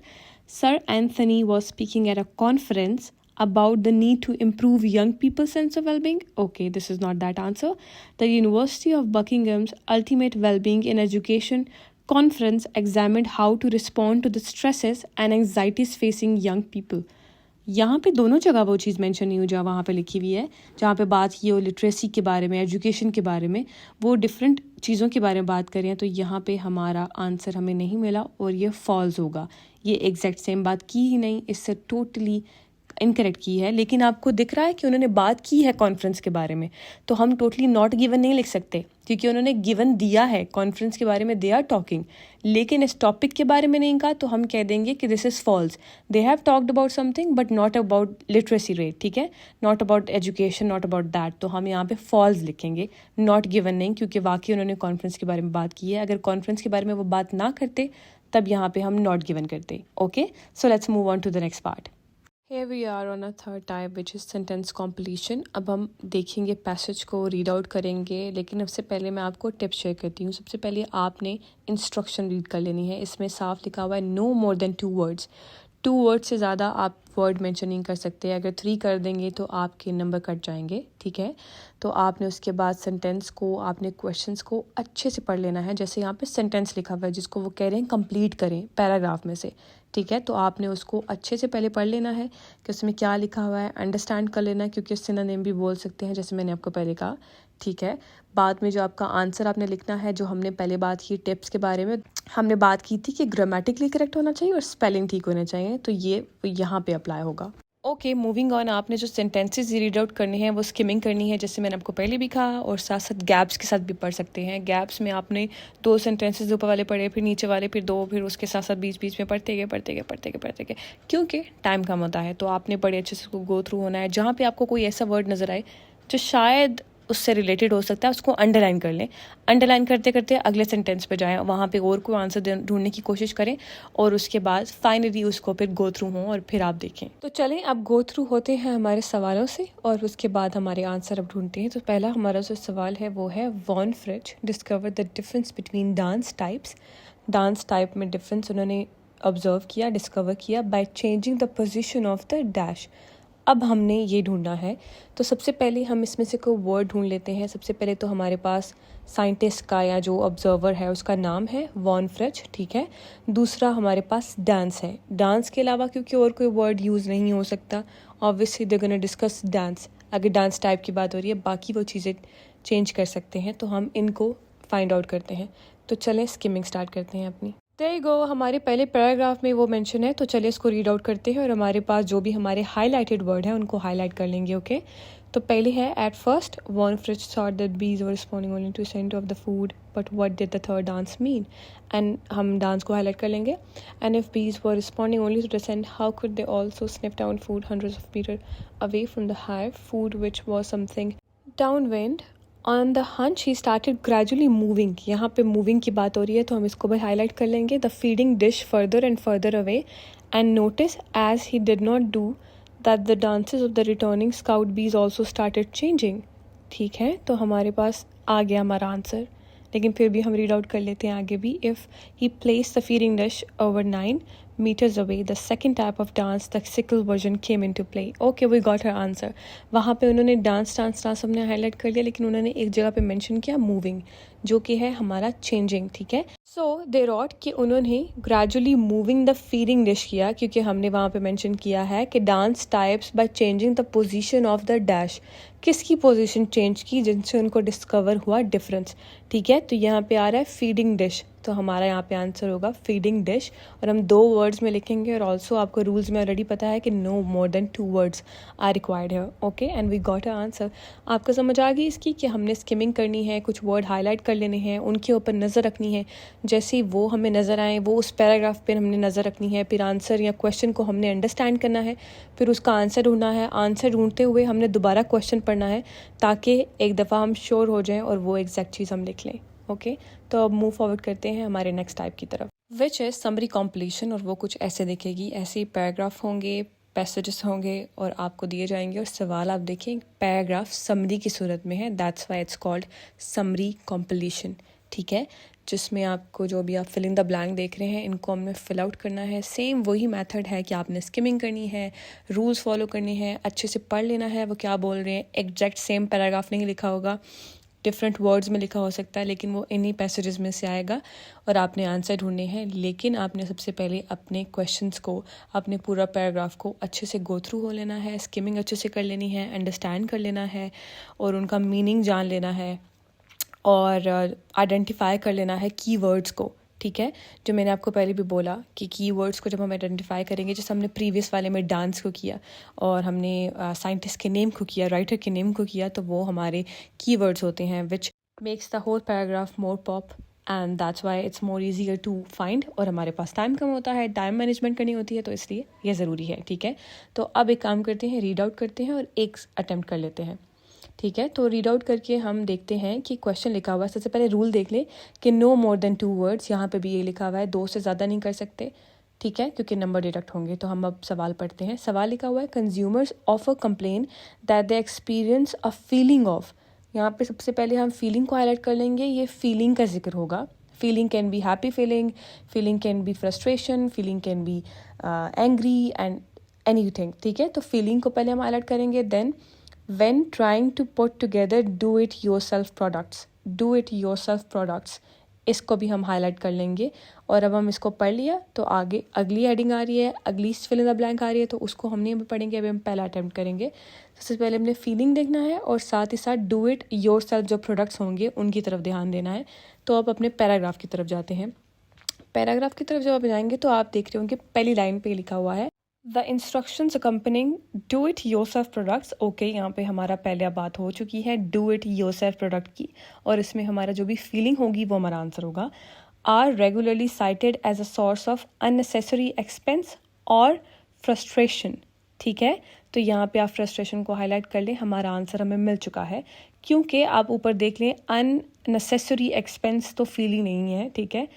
Sir Anthony was speaking at a conference about the need to improve young people's sense of well-being. Okay, this is not that answer. The University of Buckingham's Ultimate Well-being in Education conference examined how to respond to the stresses and anxieties facing young people. यहाँ पे दोनों जगह वो चीज़ mention नहीं हुई जहाँ वहाँ पे लिखी हुई है, जहाँ पे बात की हो लिटरेसी के बारे में, एजुकेशन के बारे में, वो डिफरेंट चीज़ों के बारे में बात कर रहे हैं। तो यहाँ पे हमारा आंसर हमें नहीं मिला और ये फॉल्स होगा। ये एग्जैक्ट सेम बात की ही नहीं, इससे टोटली इनकरेक्ट की है। लेकिन आपको दिख रहा है कि उन्होंने बात की है कॉन्फ्रेंस के बारे में, तो हम टोटली नॉट गिवन नहीं लिख सकते, क्योंकि उन्होंने गिवन दिया है कॉन्फ्रेंस के बारे में, दे आर टॉकिंग, लेकिन इस टॉपिक के बारे में नहीं कहा, तो हम कह देंगे कि this is false. They have talked about something but not about literacy rate, ठीक है, not about education, not about that. तो हम यहाँ पे फॉल्स लिखेंगे, नॉट गिवन नहीं, क्योंकि वाकई उन्होंने कॉन्फ्रेंस के बारे में बात की है। अगर कॉन्फ्रेंस के बारे में वो बात ना करते तब यहाँ पे हम नॉट गिवन करते। Okay, so let's move on to the next part. Here we are on a third type which is sentence completion. अब हम देखेंगे पैसेज को, रीड आउट करेंगे, लेकिन उससे पहले मैं आपको टिप्स शेयर करती हूँ। सबसे पहले आपने इंस्ट्रक्शन रीड कर लेनी है। इसमें साफ लिखा हुआ है no more than 2 words. 2 word से ज़्यादा आप वर्ड मेंशन नहीं कर सकते। अगर 3 कर देंगे तो आपके नंबर कट जाएंगे, ठीक है। तो आपने उसके बाद सेंटेंस को, आपने क्वेश्चंस को अच्छे से पढ़ लेना है। जैसे यहाँ पे सेंटेंस लिखा हुआ है जिसको वो कह रहे हैं कंप्लीट करें पैराग्राफ में से, ठीक है। तो आपने उसको अच्छे से पहले पढ़ लेना है कि उसमें क्या लिखा हुआ है, अंडरस्टैंड कर लेना है, क्योंकि सिनोनिम भी बोल सकते हैं जैसे मैंने आपको पहले कहा, ठीक है। बाद में जो आपका आंसर आपने लिखना है, जो हमने पहले बात की टिप्स के बारे में, हमने बात की थी कि ग्रामेटिकली करेक्ट होना चाहिए और स्पेलिंग ठीक होना चाहिए, तो ये यहाँ पे अप्लाई होगा। Okay, moving on. आपने जो सेंटेंसेस रीड आउट करने हैं वो स्किमिंग करनी है, जैसे मैंने आपको पहले भी कहा, और साथ साथ गैप्स के साथ भी पढ़ सकते हैं। गैप्स में आपने 2 सेंटेंसेस ऊपर वाले पढ़े, फिर नीचे वाले, फिर 2, फिर उसके साथ साथ बीच बीच में पढ़ते गए, क्योंकि टाइम कम होता है। तो आपने बड़े अच्छे से उसको गो थ्रू होना है। जहाँ पे आपको कोई ऐसा वर्ड नज़र आए जो शायद उससे रिलेटेड हो सकता है, उसको अंडरलाइन कर लें। अंडरलाइन करते करते अगले सेंटेंस पे जाएं, वहाँ पे और कोई आंसर ढूंढने की कोशिश करें, और उसके बाद फाइनली उसको फिर गो थ्रू हों और फिर आप देखें। तो चलें, अब गो थ्रू होते हैं हमारे सवालों से, और उसके बाद हमारे आंसर अब ढूंढते हैं। तो पहला हमारा जो सवाल है वो है, von Frisch discover the difference between dance types. Dance type में डिफरेंस उन्होंने ऑब्जर्व किया, डिस्कवर किया, by changing the position of the dash. अब हमने ये ढूंढना है। तो सबसे पहले हम इसमें से कोई वर्ड ढूंढ लेते हैं। सबसे पहले तो हमारे पास साइंटिस्ट का या जो ऑब्जर्वर है उसका नाम है वॉन फ्रिज, ठीक है। दूसरा हमारे पास डांस है। डांस के अलावा क्योंकि और कोई वर्ड यूज़ नहीं हो सकता, obviously they gonna discuss dance. अगर डांस टाइप की बात हो रही है, बाकी वो चीज़ें चेंज कर सकते हैं, तो हम इनको फाइंड आउट करते हैं। तो चलें स्किमिंग स्टार्ट करते हैं अपनी। देयर यू गो, हमारे पहले पैराग्राफ में वो मेंशन है, तो चलिए इसको रीड आउट करते हैं, और हमारे पास जो भी हमारे हाईलाइटेड वर्ड है उनको हाईलाइट कर लेंगे, ओके। तो पहले है, at first von Frisch thought that bees were responding only to scent of the food, but what did the third dance mean. And हम डांस को हाईलाइट कर लेंगे। And if bees were responding only to the scent, how could they also sniff down food hundreds of metre away from the hive, food which was something downwind. On the hunch he started gradually moving. यहाँ पे moving की बात हो रही है, तो हम इसको भी हाईलाइट कर लेंगे। The feeding dish further and further away, and notice as he did not do that the dances of the returning scout bees also started changing. ठीक है, तो हमारे पास आ गया हमारा आंसर, लेकिन फिर भी हम रीड आउट कर लेते हैं आगे भी। If he place the feeding dish over 9 meters away, the second type of dance, the sickle version, came into play. Okay, we got her answer. वहाँ पे उन्होंने डांस हमने हाईलाइट कर लिया, लेकिन उन्होंने एक जगह पे मेंशन किया मूविंग, जो कि है हमारा चेंजिंग, ठीक है। सो दे रॉट कि उन्होंने gradually moving the feeding dish किया, क्योंकि हमने वहाँ पे मेंशन किया है कि dance types bye changing the position of the dash. किसकी पोजीशन चेंज की, जिनसे उनको डिस्कवर हुआ डिफरेंस, ठीक है। तो यहाँ पे आ रहा है फीडिंग डिश, तो हमारा यहाँ पे आंसर होगा फीडिंग डिश, और हम 2 वर्ड्स में लिखेंगे। और ऑल्सो आपको रूल्स में ऑलरेडी पता है कि no more than 2 words are required है, okay. And we got a answer. आपको समझ आ गई इसकी कि हमने स्किमिंग करनी है, कुछ वर्ड हाईलाइट कर लेने हैं, उनके ऊपर नज़र रखनी है, जैसे वो हमें नज़र आए वो उस पैराग्राफ पर हमने नज़र रखनी है। फिर आंसर या क्वेश्चन को हमने अंडरस्टैंड करना है, फिर उसका आंसर ढूंढना है। आंसर ढूंढते हुए हमने दोबारा क्वेश्चन पढ़ना है, ताकि एक दफ़ा हम श्योर हो जाएँ और वो एग्जैक्ट चीज़ हम लिख लें, ओके। तो अब मूव फॉरवर्ड करते हैं हमारे नेक्स्ट टाइप की तरफ, विच है समरी कॉम्प्लीशन। और वो कुछ ऐसे दिखेगी, ऐसे ही पैराग्राफ होंगे, पैसेजेस होंगे, और आपको दिए जाएंगे, और सवाल आप देखें पैराग्राफ समरी की सूरत में है, that's why it's called summary completion, ठीक है। जिसमें आपको जो भी आप फिलिंग द ब्लैंक देख रहे हैं, इनको हमें फिल आउट करना है। सेम वही मेथड है कि आपने स्किमिंग करनी है, रूल्स फॉलो करने हैं, अच्छे से पढ़ लेना है वो क्या बोल रहे हैं। एग्जैक्ट सेम पैराग्राफ नहीं लिखा होगा, डिफरेंट वर्ड्स में लिखा हो सकता है, लेकिन वो इन्हीं पैसेजेस में से आएगा, और आपने आंसर ढूंढने हैं। लेकिन आपने सबसे पहले अपने क्वेश्चंस को, अपने पूरा पैराग्राफ को अच्छे से गो थ्रू हो लेना है, स्किमिंग अच्छे से कर लेनी है, अंडरस्टैंड कर लेना है, और उनका मीनिंग जान लेना है, और आइडेंटिफाई कर लेना है कीवर्ड्स को, ठीक है। जो मैंने आपको पहले भी बोला कि कीवर्ड्स को जब हम आइडेंटिफाई करेंगे, जैसे हमने प्रीवियस वाले में डांस को किया, और हमने साइंटिस्ट के नेम को किया, राइटर के नेम को किया, तो वो हमारे कीवर्ड्स होते हैं, which makes the whole paragraph more pop, and that's why it's more easier to find. और हमारे पास टाइम कम होता है, टाइम मैनेजमेंट करनी होती है, तो इसलिए ये ज़रूरी है, ठीक है। तो अब एक काम करते हैं, रीड आउट करते हैं और एक अटैम्प्ट कर लेते हैं, ठीक है। तो रीड आउट करके हम देखते हैं कि क्वेश्चन लिखा हुआ है। सबसे पहले रूल देख ले कि नो मोर देन 2 वर्ड्स, यहाँ पे भी ये लिखा हुआ है 2 से ज़्यादा नहीं कर सकते, ठीक है, क्योंकि नंबर डिडक्ट होंगे। तो हम अब सवाल पढ़ते हैं। सवाल लिखा हुआ है, consumers offer complain that they experience a feeling of. यहाँ पे सबसे पहले हम फीलिंग को हाईलाइट कर लेंगे, ये फीलिंग का जिक्र होगा। Feeling can be happy feeling, feeling can be frustration, feeling can be angry and anything, ठीक है। तो फीलिंग को पहले हम हाईलाइट करेंगे। Then when trying to put together do it yourself products इसको भी हम हाईलाइट कर लेंगे। और अब हम इसको पढ़ लिया तो आगे अगली हेडिंग आ रही है, अगली फिल इन द ब्लैंक आ रही है, तो उसको हम नहीं पढ़ेंगे, अभी हम पहला अटैम्प्ट करेंगे। सबसे पहले हमने फीलिंग देखना है और साथ ही साथ डू इट योरसेल्फ जो प्रोडक्ट्स होंगे उनकी तरफ ध्यान देना है। तो अब अपने पैराग्राफ की तरफ जाते हैं। पैराग्राफ की तरफ जब आप जाएंगे तो आप देख रहे होंगे पहली लाइन पे लिखा हुआ है the instructions accompanying do it yourself products. Okay, यहाँ पे हमारा पहले बात हो चुकी है डू इट योरसेल्फ प्रोडक्ट की, और इसमें हमारा जो भी फीलिंग होगी वो हमारा आंसर होगा। Are regularly cited as a source of unnecessary expense और फ्रस्ट्रेशन। ठीक है, तो यहाँ पे आप फ्रस्ट्रेशन को हाईलाइट कर लें, हमारा आंसर हमें मिल चुका है। क्योंकि आप ऊपर देख लें अननेसेसरी एक्सपेंस तो फीलिंग नहीं है, ठीक है,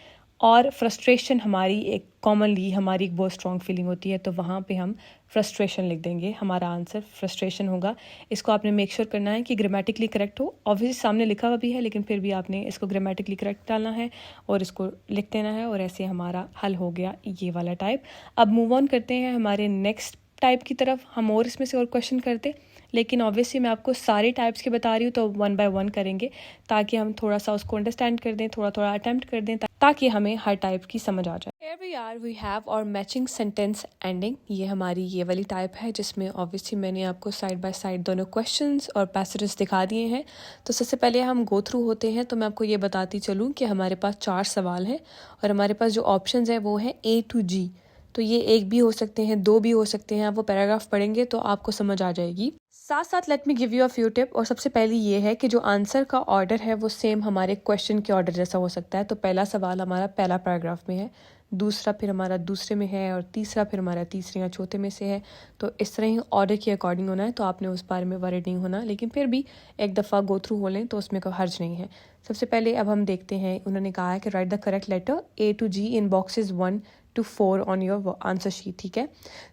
और फ्रस्ट्रेशन हमारी एक कॉमनली हमारी एक बहुत स्ट्रॉन्ग फीलिंग होती है, तो वहाँ पे हम फ्रस्ट्रेशन लिख देंगे, हमारा आंसर फ्रस्ट्रेशन होगा। इसको आपने मेक श्योर करना है कि ग्रामेटिकली करेक्ट हो। ऑब्वियसली सामने लिखा हुआ भी है, लेकिन फिर भी आपने इसको ग्रामेटिकली करेक्ट डालना है और इसको लिख देना है, और ऐसे हमारा हल हो गया ये वाला टाइप। अब मूव ऑन करते हैं हमारे नेक्स्ट टाइप की तरफ। हम और इसमें से और क्वेश्चन करते, लेकिन ऑब्वियसली मैं आपको सारे टाइप्स के बता रही हूँ, तो 1 बाय 1 करेंगे ताकि हम थोड़ा सा उसको अंडरस्टैंड कर दें, थोड़ा थोड़ा अटेम्प्ट कर दें, ताकि हमें हर टाइप की समझ आ जाए। Here we are, we have our matching sentence ending। ये हमारी ये वाली टाइप है जिसमें ऑब्वियसली मैंने आपको साइड बाय साइड दोनों क्वेश्चंस और पैसेजेस दिखा दिए हैं। तो सबसे पहले हम गो थ्रू होते हैं, तो मैं आपको ये बताती चलूँ कि हमारे पास 4 सवाल हैं और हमारे पास जो ऑप्शंस है वो है A to G। तो ये एक भी हो सकते हैं, 2 भी हो सकते हैं, आप वो पैराग्राफ पढ़ेंगे तो आपको समझ आ जाएगी। साथ साथ let me give you a few tip. और सबसे पहली ये है कि जो आंसर का ऑर्डर है वो सेम हमारे क्वेश्चन के ऑर्डर जैसा हो सकता है। तो पहला सवाल हमारा पहला पैराग्राफ में है, दूसरा फिर हमारा दूसरे में है, और तीसरा फिर हमारा तीसरे या चौथे में से है। तो इस तरह ही ऑर्डर के अकॉर्डिंग होना है, तो आपने उस बारे में वरीड नहीं होना, लेकिन फिर भी एक दफ़ा गो थ्रू हो लें तो उसमें कोई हर्ज नहीं है। सबसे पहले अब हम देखते हैं, उन्होंने कहा है कि write the correct letter A to G in boxes 1 to 4 on your answer sheet. ठीक है,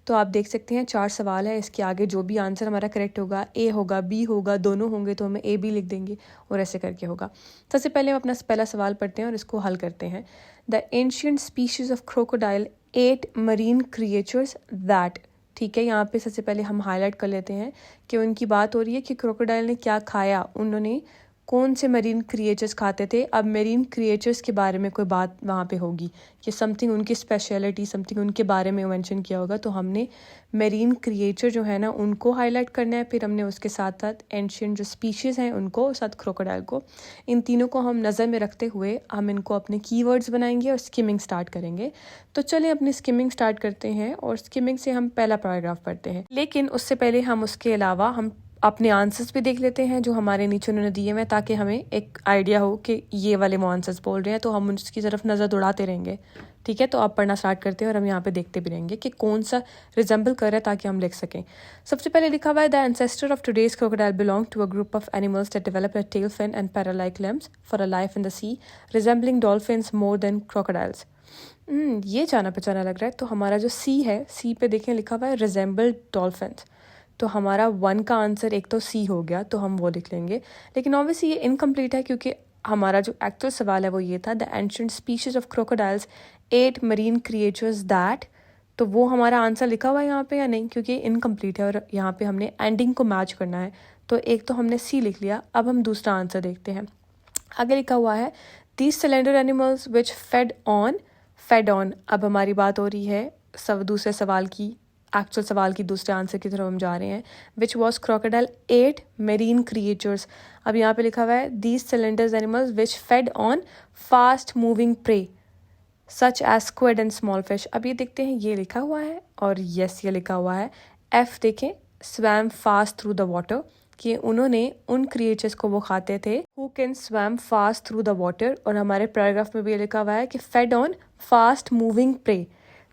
तो आप देख सकते हैं 4 सवाल है, इसके आगे जो भी आंसर हमारा करेक्ट होगा, A होगा, B होगा, दोनों होंगे तो हमें A B लिख देंगे, और ऐसे करके होगा। सबसे पहले हम अपना पहला सवाल पढ़ते हैं और इसको हल करते हैं। The ancient species of crocodile ate marine creatures that. ठीक है, यहाँ पे सबसे पहले हम हाईलाइट कर लेते हैं कि उनकी बात हो रही है कि क्रोकोडाइल ने क्या खाया, उन्होंने कौन से मरीन क्रिएचर्स खाते थे। अब मरीन क्रिएचर्स के बारे में कोई बात वहाँ पे होगी कि समथिंग उनकी स्पेशलिटी, समथिंग उनके बारे में मेंशन किया होगा, तो हमने मरीन क्रिएचर जो है ना उनको हाईलाइट करना है। फिर हमने उसके साथ साथ एंशियंट जो स्पीशीज़ हैं उनको, साथ क्रोकोडाइल को, इन तीनों को हम नज़र में रखते हुए हम इनको अपने कीवर्ड्स बनाएंगे और स्किमिंग स्टार्ट करेंगे। तो चलें अपनी स्किमिंग स्टार्ट करते हैं, और स्किमिंग से हम पहला पैराग्राफ पढ़ते हैं। लेकिन उससे पहले हम उसके अलावा हम अपने आंसर्स भी देख लेते हैं जो हमारे नीचे उन्होंने दिए हुए, ताकि हमें एक आइडिया हो कि ये वाले वो आंसर्स बोल रहे हैं, तो हम उसकी तरफ नज़र दौड़ाते रहेंगे। ठीक है, तो आप पढ़ना स्टार्ट करते हैं और हम यहाँ पे देखते भी रहेंगे कि कौन सा रिजेंबल कर रहा है, ताकि हम लिख सकें। सबसे पहले लिखा हुआ है the ancestor of today's crocodile belong to a group of animals that develop a tail fin and paddlelike limbs for a life in the sea resembling dolphins more than crocodiles. ये जाना पहचाना लग रहा है। तो हमारा जो सी है, सी पे देखें लिखा हुआ है रिजेंबल डॉल्फिन्स, तो हमारा 1 का आंसर एक तो सी हो गया, तो हम वो लिख लेंगे। लेकिन ऑब्वियसली ये इनकम्प्लीट है, क्योंकि हमारा जो एक्चुअल सवाल है वो ये था the ancient species of crocodiles ate marine creatures that. तो वो हमारा आंसर लिखा हुआ है यहाँ पे या नहीं, क्योंकि इनकम्प्लीट है और यहाँ पे हमने एंडिंग को मैच करना है। तो एक तो हमने सी लिख लिया। अब हम दूसरा आंसर देखते हैं। आगे लिखा हुआ है these cylinder animals which fed on. अब हमारी बात हो रही है दूसरे सवाल की, एक्चुअल सवाल की दूसरे आंसर की तरफ हम जा रहे हैं। Which was crocodile ate marine creatures. अब यहाँ पे लिखा हुआ है these cylinders animals which fed on fast moving prey such as squid and small fish. अब ये देखते हैं, ये लिखा हुआ है और यस ये लिखा हुआ है। एफ देखें swam fast through the water, कि उन्होंने उन क्रिएचर्स को वो खाते थे who can swam fast through the water. और हमारे पैराग्राफ में भी लिखा हुआ है कि fed on fast moving prey,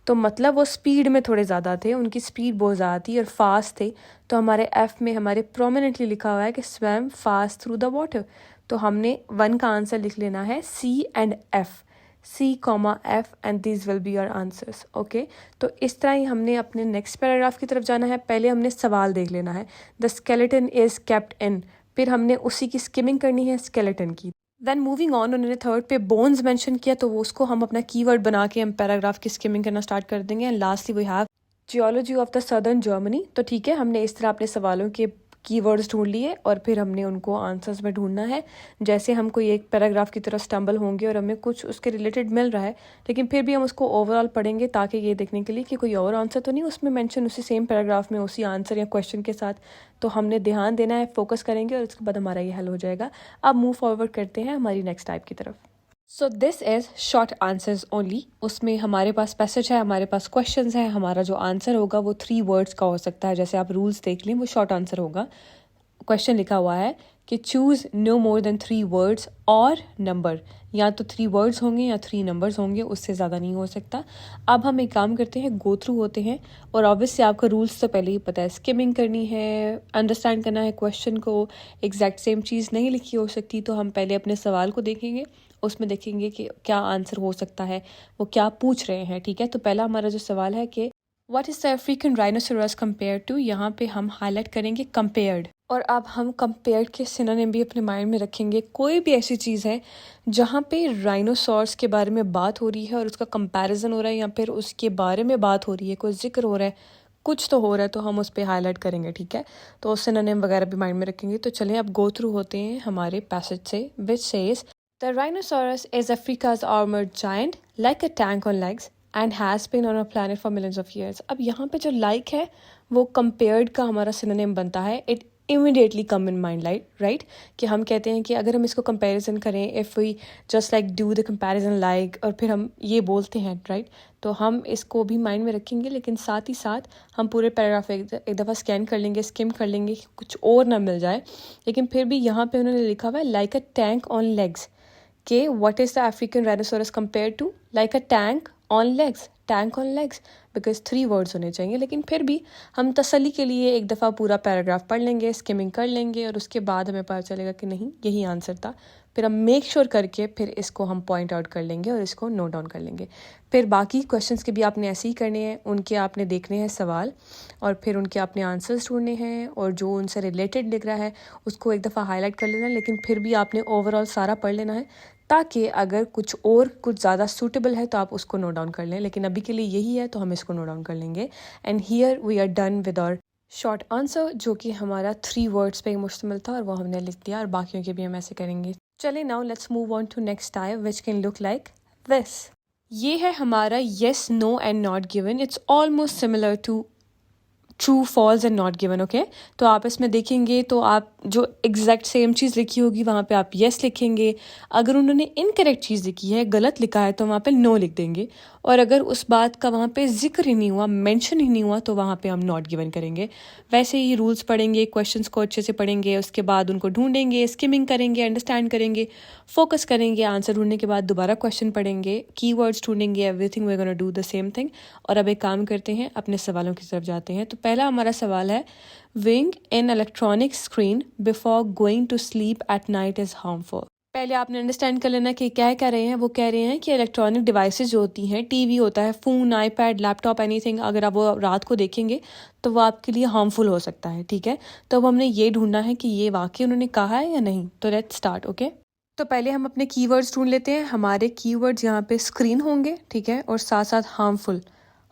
तो मतलब वो स्पीड में थोड़े ज़्यादा थे, उनकी स्पीड बहुत ज़्यादा थी और फास्ट थे। तो हमारे एफ़ में हमारे प्रोमिनेंटली लिखा हुआ है कि swam fast through the water. तो हमने 1 का आंसर लिख लेना है C and F, C comma F, and this will be our answers. Okay, तो इस तरह ही हमने अपने नेक्स्ट पैराग्राफ की तरफ जाना है। पहले हमने सवाल देख लेना है the skeleton is kept in, फिर हमने उसी की स्किमिंग करनी है स्केलेटन की। देन मूविंग ऑन, उन्होंने थर्ड पे बोन्स मेंशन किया, तो वो उसको हम अपना कीवर्ड बना के हम पैराग्राफ की स्किमिंग करना स्टार्ट कर देंगे। And lastly we have geology of the southern Germany. तो ठीक है, हमने इस तरह अपने सवालों के कीवर्ड्स ढूंढ लिए और फिर हमने उनको आंसर्स में ढूंढना है। जैसे हम कोई एक पैराग्राफ की तरफ स्टम्बल होंगे और हमें कुछ उसके रिलेटेड मिल रहा है, लेकिन फिर भी हम उसको ओवरऑल पढ़ेंगे ताकि ये देखने के लिए कि कोई और आंसर तो नहीं उसमें मेंशन उसी सेम पैराग्राफ में उसी आंसर या क्वेश्चन के साथ। तो हमने ध्यान देना है, फोकस करेंगे और उसके बाद हमारा ये हल हो जाएगा। अब मूव फॉरवर्ड करते हैं हमारी नेक्स्ट टाइप की तरफ। So this is short answers only. उसमें हमारे पास पैसेज है, हमारे पास क्वेश्चंस है, हमारा जो आंसर होगा वो 3 वर्ड्स का हो सकता है। जैसे आप रूल्स देख लें, वो शॉर्ट आंसर होगा। क्वेश्चन लिखा हुआ है कि choose no more than 3 words और नंबर, या तो 3 वर्ड्स होंगे या 3 नंबर्स होंगे, उससे ज़्यादा नहीं हो सकता। अब हम एक काम करते हैं, गो थ्रू होते हैं। और ऑब्वियसली आपको रूल्स तो पहले ही पता है, स्किमिंग करनी है, अंडरस्टैंड करना है क्वेश्चन को। एग्जैक्ट सेम चीज़ नहीं लिखी हो सकती, तो हम पहले अपने सवाल को देखेंगे, उसमें देखेंगे कि क्या आंसर हो सकता है, वो क्या पूछ रहे हैं। ठीक है, तो पहला हमारा जो सवाल है कि what is the African rhinoceros compare to, यहाँ पे हम हाईलाइट करेंगे कंपेयर्ड। और अब हम कंपेयर्ड के सिनोनिम भी अपने माइंड में रखेंगे। कोई भी ऐसी चीज़ है जहाँ पे राइनोसॉर्स के बारे में बात हो रही है और उसका कंपैरिजन हो रहा है, या फिर उसके बारे में बात हो रही है, कोई जिक्र हो रहा है, कुछ तो हो रहा है, तो हम उस पर हाईलाइट करेंगे। ठीक है, तो सिनोनिम वगैरह भी माइंड में रखेंगे। तो चलें अब गो थ्रू होते हैं हमारे पैसेज से, which says the rhinoceros is Africa's armoured giant like a tank on legs and has been on a planet for millions of years. अब यहाँ पे जो लाइक है वो कंपेयर्ड का हमारा सिनोनिम बनता है। It immediately come in mind right, कि हम कहते हैं कि अगर हम इसको कंपैरिजन करें, if we just like do the comparison like, और फिर हम ये बोलते हैं राइट, तो हम इसको भी माइंड में रखेंगे। लेकिन साथ ही साथ हम पूरे पैराग्राफ एक दफ़ा स्कैन कर लेंगे, स्किम कर लेंगे, कुछ और ना मिल जाए। लेकिन फिर भी यहाँ पे उन्होंने लिखा हुआ है like a tank on legs, के what is the African rhinoceros compare to like a tank on legs, tank on legs, because 3 words होने चाहिए। लेकिन फिर भी हम तसल्ली के लिए एक दफ़ा पूरा पैराग्राफ पढ़ लेंगे, स्किमिंग कर लेंगे, और उसके बाद हमें पता चलेगा कि नहीं यही आंसर था। फिर हम मेक श्योर करके फिर इसको हम पॉइंट आउट कर लेंगे और इसको नोट डाउन कर लेंगे। फिर बाकी क्वेश्चंस के भी आपने ऐसे ही करने हैं, उनके आपने देखने हैं सवाल, और फिर उनके आपने आंसर्स ढूंढने हैं, और जो उनसे रिलेटेड लिख रहा है उसको एक दफ़ा हाईलाइट कर लेना है। लेकिन फिर भी आपने ओवरऑल सारा पढ़ लेना है, ताकि अगर कुछ ज़्यादा सूटेबल है तो आप उसको नोट डाउन कर लें। लेकिन अभी के लिए यही है तो हम इसको नोट डाउन कर लेंगे। And here we are done with our short answer, जो कि हमारा 3 वर्ड्स पे मुश्तमिल था, और वो हमने लिख दिया, और बाकियों के भी हम ऐसे करेंगे। चलिए now let's move on to next type which can look like this. ये है हमारा yes, no and not given. It's almost similar to true, false and not given. Okay, तो आप इसमें देखेंगे तो आप जो एग्जैक्ट सेम चीज़ लिखी होगी वहाँ पे आप येस लिखेंगे। अगर उन्होंने इनकरेक्ट चीज़ लिखी है, गलत लिखा है, तो वहाँ पे नो लिख देंगे। और अगर उस बात का वहाँ पे जिक्र ही नहीं हुआ, मेंशन ही नहीं हुआ, तो वहाँ पे हम नॉट गिवन करेंगे। वैसे ही रूल्स पढ़ेंगे, क्वेश्चंस को अच्छे से पढ़ेंगे, उसके बाद उनको ढूंढेंगे, स्किमिंग करेंगे, अंडरस्टैंड करेंगे, फोकस करेंगे। आंसर ढूंढने के बाद दोबारा क्वेश्चन पढ़ेंगे, कीवर्ड्स ढूंढेंगे, everything we are gonna do the same thing. और अब एक काम करते हैं, अपने सवालों की तरफ जाते हैं। तो पहला हमारा सवाल है, viewing in electronic screen before going to sleep at night is harmful. पहले आपने अंडरस्टैंड कर लेना कि क्या कह रहे हैं। वो कह रहे हैं कि इलेक्ट्रॉनिक डिवाइसेस जो होती हैं, टीवी होता है, फ़ोन, आईपैड, लैपटॉप, एनीथिंग, अगर आप वो रात को देखेंगे तो वो आपके लिए हार्मफुल हो सकता है। ठीक है, तो अब हमने ये ढूंढना है कि ये वाकई उन्होंने कहा है या नहीं। तो लेट्स स्टार्ट। ओके, तो पहले हम अपने कीवर्ड्स ढूंढ लेते हैं। हमारे कीवर्ड्स यहाँ पे स्क्रीन होंगे, ठीक है, और साथ साथ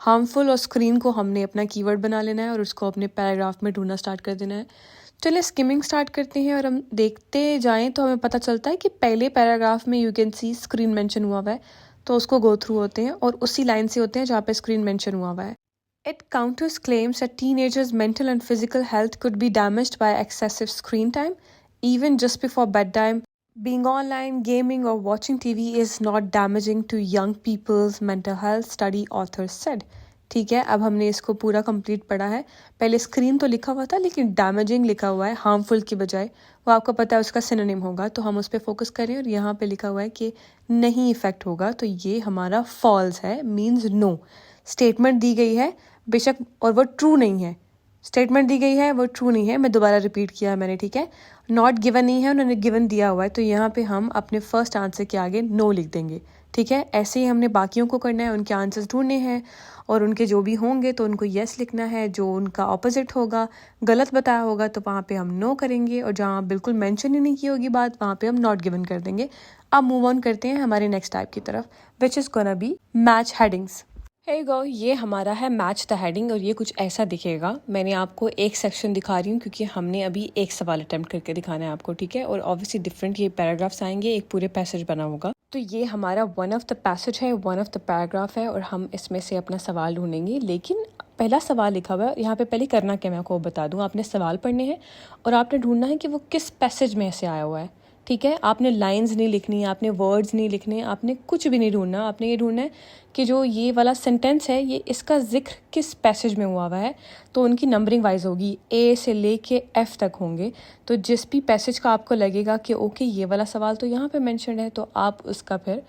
हार्मफुल और स्क्रीन को हमने अपना कीवर्ड बना लेना है और उसको अपने पैराग्राफ में ढूंढना स्टार्ट कर देना है। चलिए स्किमिंग स्टार्ट करते हैं, और हम देखते जाएं तो हमें पता चलता है कि पहले पैराग्राफ में you can see screen mention हुआ हुआ है, तो उसको गो थ्रू होते हैं और उसी लाइन से होते हैं जहाँ पे स्क्रीन मेंशन हुआ हुआ है। It counters claims that teenagers' mental and physical health could be damaged by excessive screen time, even just before bedtime. Being online, gaming, or watching TV is not damaging to young people's mental health, study authors said. ठीक है, अब हमने इसको पूरा complete पढ़ा है। पहले screen तो लिखा हुआ था, लेकिन डैमेजिंग लिखा हुआ है हार्मफुल की बजाय। वो आपको पता है उसका सिनोनिम होगा, तो हम उस पर फोकस करें। और यहाँ पे लिखा हुआ है कि नहीं इफेक्ट होगा, तो ये हमारा फॉल्स है, मीन्स नो। स्टेटमेंट दी गई है बेशक, और वो ट्रू नहीं है। स्टेटमेंट दी गई है, वो ट्रू नहीं है। मैं दोबारा रिपीट किया है मैंने, ठीक है। नॉट गिवन नहीं है, उन्होंने गिवन दिया हुआ है, तो यहाँ पे हम अपने फर्स्ट आंसर के आगे नो लिख देंगे। ठीक है, ऐसे ही हमने बाकियों को करना है, उनके आंसर्स ढूंढने हैं, और उनके जो भी होंगे तो उनको येस लिखना है। जो उनका ऑपोजिट होगा, गलत बताया होगा, तो वहाँ पे हम नो करेंगे, और जहाँ बिल्कुल मेंशन ही नहीं की होगी बात, वहाँ पे हम नॉट गिवन कर देंगे। अब मूव ऑन करते हैं हमारे नेक्स्ट टाइप की तरफ, which is gonna be match headings. हे गो, ये हमारा है मैच द हेडिंग और ये कुछ ऐसा दिखेगा। मैंने आपको एक सेक्शन दिखा रही हूँ क्योंकि हमने अभी एक सवाल अटेम्प्ट करके दिखाना है आपको, ठीक है। और ऑब्वियसली डिफरेंट ये पैराग्राफ्स आएंगे, एक पूरे पैसेज बना होगा। तो ये हमारा वन ऑफ द पैसेज है, वन ऑफ द पैराग्राफ है और हम इसमें से अपना सवाल ढूंढेंगे। लेकिन पहला सवाल लिखा हुआ है यहाँ पे, पहले करना क्या मैं आपको बता दूँ। आपने सवाल पढ़ने हैं और आपने ढूंढना है कि वो किस पैसेज में से आया हुआ है, ठीक है। आपने लाइंस नहीं लिखनी, आपने वर्ड्स नहीं लिखने, आपने कुछ भी नहीं ढूंढना। आपने ये ढूंढना है कि जो ये वाला सेंटेंस है ये इसका जिक्र किस पैसेज में हुआ है। तो उनकी नंबरिंग वाइज होगी, ए से लेके एफ तक होंगे। तो जिस भी पैसेज का आपको लगेगा कि ओके ये वाला सवाल तो यहाँ पे मेंशन है, तो आप उसका फिर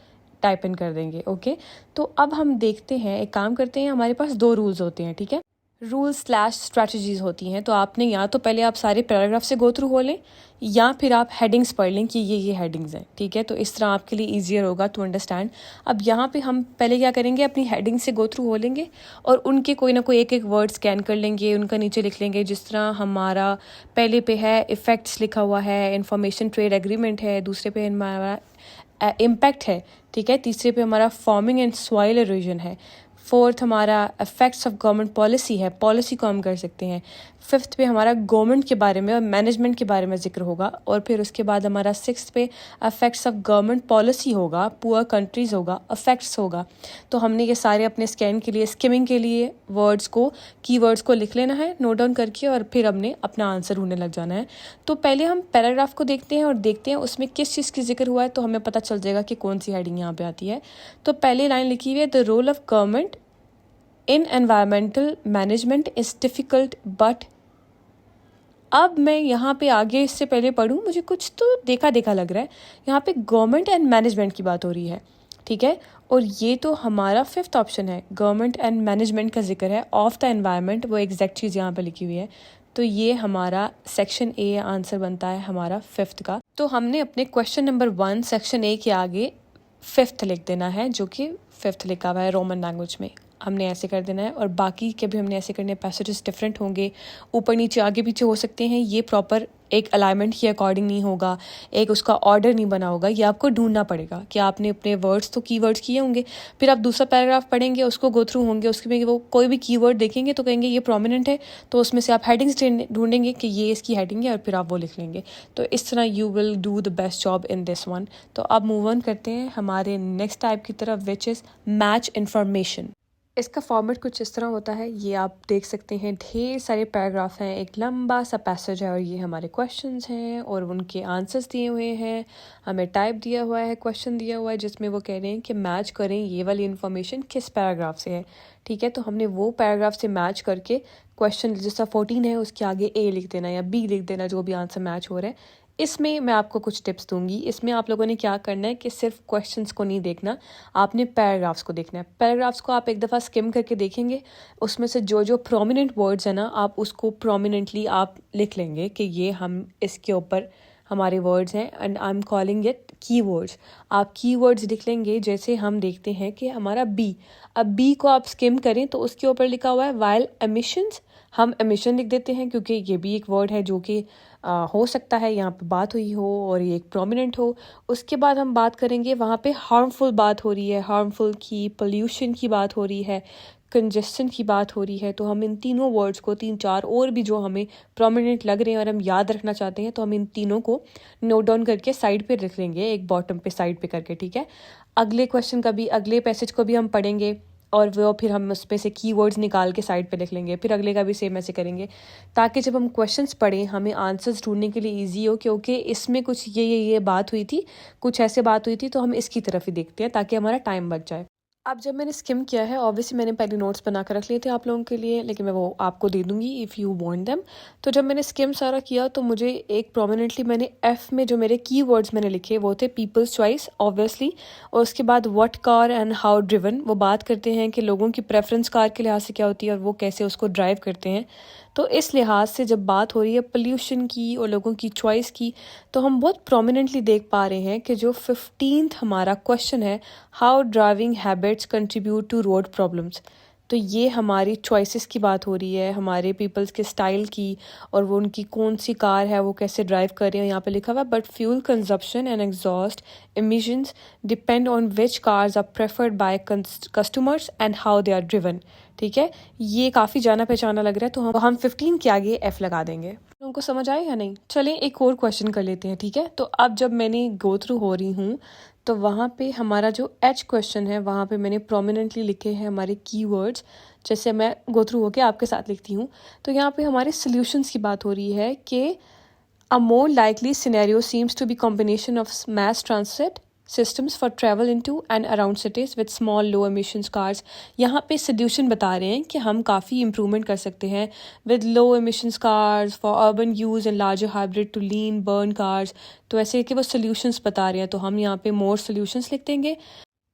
टाइप इन कर देंगे, ओके। तो अब हम देखते हैं, एक काम करते हैं, हमारे पास दो रूल्स होते हैं, ठीक है। रूल्स/स्ट्रैटेजीज होती हैं। तो आपने या तो पहले आप सारे पैराग्राफ से गो थ्रू हो लें या फिर आप हेडिंग्स पढ़ लें कि ये हेडिंग्स हैं, ठीक है। तो इस तरह आपके लिए ईजियर होगा टू अंडरस्टैंड। अब यहाँ पे हम पहले क्या करेंगे, अपनी हेडिंग से गो थ्रू हो लेंगे और उनके कोई ना कोई एक एक वर्ड स्कैन कर लेंगे, उनका नीचे लिख लेंगे। जिस तरह हमारा पहले पे है इफ़ेक्ट्स लिखा हुआ है, इंफॉर्मेशन ट्रेड एग्रीमेंट है, दूसरे पे हमारा इम्पैक्ट है, ठीक है। तीसरे पे हमारा फार्मिंग एंड सॉइल इरोजन है। फोर्थ हमारा इफेक्ट्स ऑफ गवर्नमेंट पॉलिसी है, पॉलिसी को हम कर सकते हैं। फिफ्थ पे हमारा गवर्नमेंट के बारे में और मैनेजमेंट के बारे में जिक्र होगा। और फिर उसके बाद हमारा सिक्स्थ पे इफेक्ट्स ऑफ गवर्नमेंट पॉलिसी होगा, पुअर कंट्रीज़ होगा, इफेक्ट्स होगा। तो हमने ये सारे अपने स्कैन के लिए, स्किमिंग के लिए वर्ड्स को, कीवर्ड्स को लिख लेना है नोट डाउन करके और फिर हमने अपना आंसर ढूंढने लग जाना है। तो पहले हम पैराग्राफ को देखते हैं और देखते हैं उसमें किस चीज़ की जिक्र हुआ है, तो हमें पता चल जाएगा कि कौन सी हेडिंग यहाँ पे आती है। तो पहली लाइन लिखी हुई है, the role of government in environmental management is difficult but. अब मैं यहाँ पे आगे इससे पहले पढ़ूँ, मुझे कुछ तो देखा देखा लग रहा है। यहाँ पे गवर्नमेंट एंड मैनेजमेंट की बात हो रही है, ठीक है। और ये तो हमारा फिफ्थ ऑप्शन है, गवर्नमेंट एंड मैनेजमेंट का जिक्र है ऑफ द एनवायरमेंट, वो एग्जैक्ट चीज़ यहाँ पे लिखी हुई है। तो ये हमारा सेक्शन ए आंसर बनता है हमारा फिफ्थ का। तो हमने अपने क्वेश्चन नंबर 1 सेक्शन ए के आगे फिफ्थ लिख देना है, जो कि फिफ्थ लिखा हुआ है रोमन लैंग्वेज में, हमने ऐसे कर देना है। और बाकी के भी हमने ऐसे करने, पैसेजेस डिफरेंट होंगे, ऊपर नीचे आगे पीछे हो सकते हैं। ये प्रॉपर एक अलाइनमेंट के अकॉर्डिंग नहीं होगा, एक उसका ऑर्डर नहीं बना होगा। ये आपको ढूंढना पड़ेगा कि आपने अपने वर्ड्स तो कीवर्ड्स किए होंगे, फिर आप दूसरा पैराग्राफ पढ़ेंगे, उसको गो थ्रू होंगे, उसके में वो कोई भी कीवर्ड देखेंगे तो कहेंगे ये प्रोमिनेंट है, तो उसमें से आप हेडिंग्स ढूंढेंगे कि ये इसकी हेडिंग है और फिर आप वो लिख लेंगे। तो इस तरह you will do the best job in this one. तो अब मूव ऑन करते हैं हमारे नेक्स्ट टाइप की तरफ, विच इज़ मैच इन्फॉर्मेशन। इसका फॉर्मेट कुछ इस तरह होता है, ये आप देख सकते हैं, ढेर सारे पैराग्राफ हैं, एक लंबा सा पैसेज है और ये हमारे क्वेश्चंस हैं और उनके आंसर्स दिए हुए हैं। हमें टाइप दिया हुआ है, क्वेश्चन दिया हुआ है जिसमें वो कह रहे हैं कि मैच करें ये वाली इन्फॉर्मेशन किस पैराग्राफ से है, ठीक है। तो हमने वो पैराग्राफ से मैच करके क्वेश्चन जैसा 14 है उसके आगे ए लिख देना या बी लिख देना, जो भी आंसर मैच हो रहा है। इसमें मैं आपको कुछ टिप्स दूंगी। इसमें आप लोगों ने क्या करना है कि सिर्फ क्वेश्चंस को नहीं देखना, आपने पैराग्राफ्स को देखना है। पैराग्राफ्स को आप एक दफ़ा स्किम करके देखेंगे, उसमें से जो जो प्रोमिनेंट वर्ड्स हैं ना, आप उसको प्रोमिनेंटली आप लिख लेंगे कि ये हम इसके ऊपर हमारे वर्ड्स हैं and I am calling it keywords. आप कीवर्ड्स लिख लेंगे। जैसे हम देखते हैं कि हमारा बी, अब बी को आप स्किम करें तो उसके ऊपर लिखा हुआ है वाइल एमिशंस, हम एमिशन लिख देते हैं क्योंकि ये भी एक वर्ड है जो कि हो सकता है यहाँ पे बात हुई हो और ये एक प्रोमिनेंट हो। उसके बाद हम बात करेंगे, वहाँ पे हार्मफुल बात हो रही है, हार्मफुल की, पोल्यूशन की बात हो रही है, कंजेस्शन की बात हो रही है। तो हम इन तीनों वर्ड्स को, 3-4 और भी जो हमें प्रोमिनेंट लग रहे हैं और हम याद रखना चाहते हैं, तो हम इन तीनों को नोट डाउन करके साइड पे रख लेंगे, एक बॉटम पे साइड पे करके, ठीक है। अगले क्वेश्चन का भी, अगले पैसेज को भी हम पढ़ेंगे और वो फिर हम उसमें से कीवर्ड्स निकाल के साइड पे लिख लेंगे, फिर अगले का भी सेम ऐसे करेंगे, ताकि जब हम क्वेश्चंस पढ़ें हमें आंसर्स ढूंढने के लिए इजी हो, क्योंकि इसमें कुछ ये बात हुई थी, कुछ ऐसे बात हुई थी, तो हम इसकी तरफ ही देखते हैं ताकि हमारा टाइम बच जाए। अब जब मैंने स्किम किया है, ऑब्वियसली मैंने पहले नोट्स बना कर रख लिए थे आप लोगों के लिए, लेकिन मैं वो आपको दे दूंगी इफ़ यू वांट देम। तो जब मैंने स्किम सारा किया तो मुझे एक प्रोमिनेंटली, मैंने एफ में जो मेरे कीवर्ड्स मैंने लिखे वो थे पीपल्स चॉइस ऑब्वियसली, और उसके बाद what car and how driven, वो बात करते हैं कि लोगों की प्रेफरेंस कार के लिहाज से क्या होती है और वो कैसे उसको ड्राइव करते हैं। तो इस लिहाज से जब बात हो रही है पोल्यूशन की और लोगों की चॉइस की, तो हम बहुत प्रोमिनेंटली देख पा रहे हैं कि जो 15th हमारा क्वेश्चन है, how driving habits contribute to road problems, तो ये हमारी चॉइसेस की बात हो रही है, हमारे पीपल्स के स्टाइल की, और वो उनकी कौन सी कार है, वो कैसे ड्राइव कर रहे हैं। यहाँ पे लिखा हुआ है but fuel consumption and exhaust emissions depend on which cars are preferred by customers and how they are driven। ठीक है, ये काफ़ी जाना पहचाना लग रहा है, तो हम 15 के आगे F लगा देंगे। उनको समझ आए या नहीं? चलें एक और क्वेश्चन कर लेते हैं। ठीक है, तो अब जब मैंने गो थ्रू हो रही हूँ तो वहाँ पे हमारा जो H क्वेश्चन है वहाँ पे मैंने प्रोमिनेंटली लिखे हैं हमारे कीवर्ड्स। जैसे मैं गो थ्रू होके आपके साथ लिखती हूँ, तो यहाँ पे हमारे सॉल्यूशंस की बात हो रही है कि A more likely scenario seems to be combination of mass transit systems for travel into and around cities with small low emissions cars। यहाँ पे solution बता रहे हैं कि हम काफ़ी improvement कर सकते हैं with low emissions cars for urban use and larger hybrid to lean burn cars। तो ऐसे कि वो solutions बता रहे हैं, तो हम यहाँ पे more solutions लिख देंगे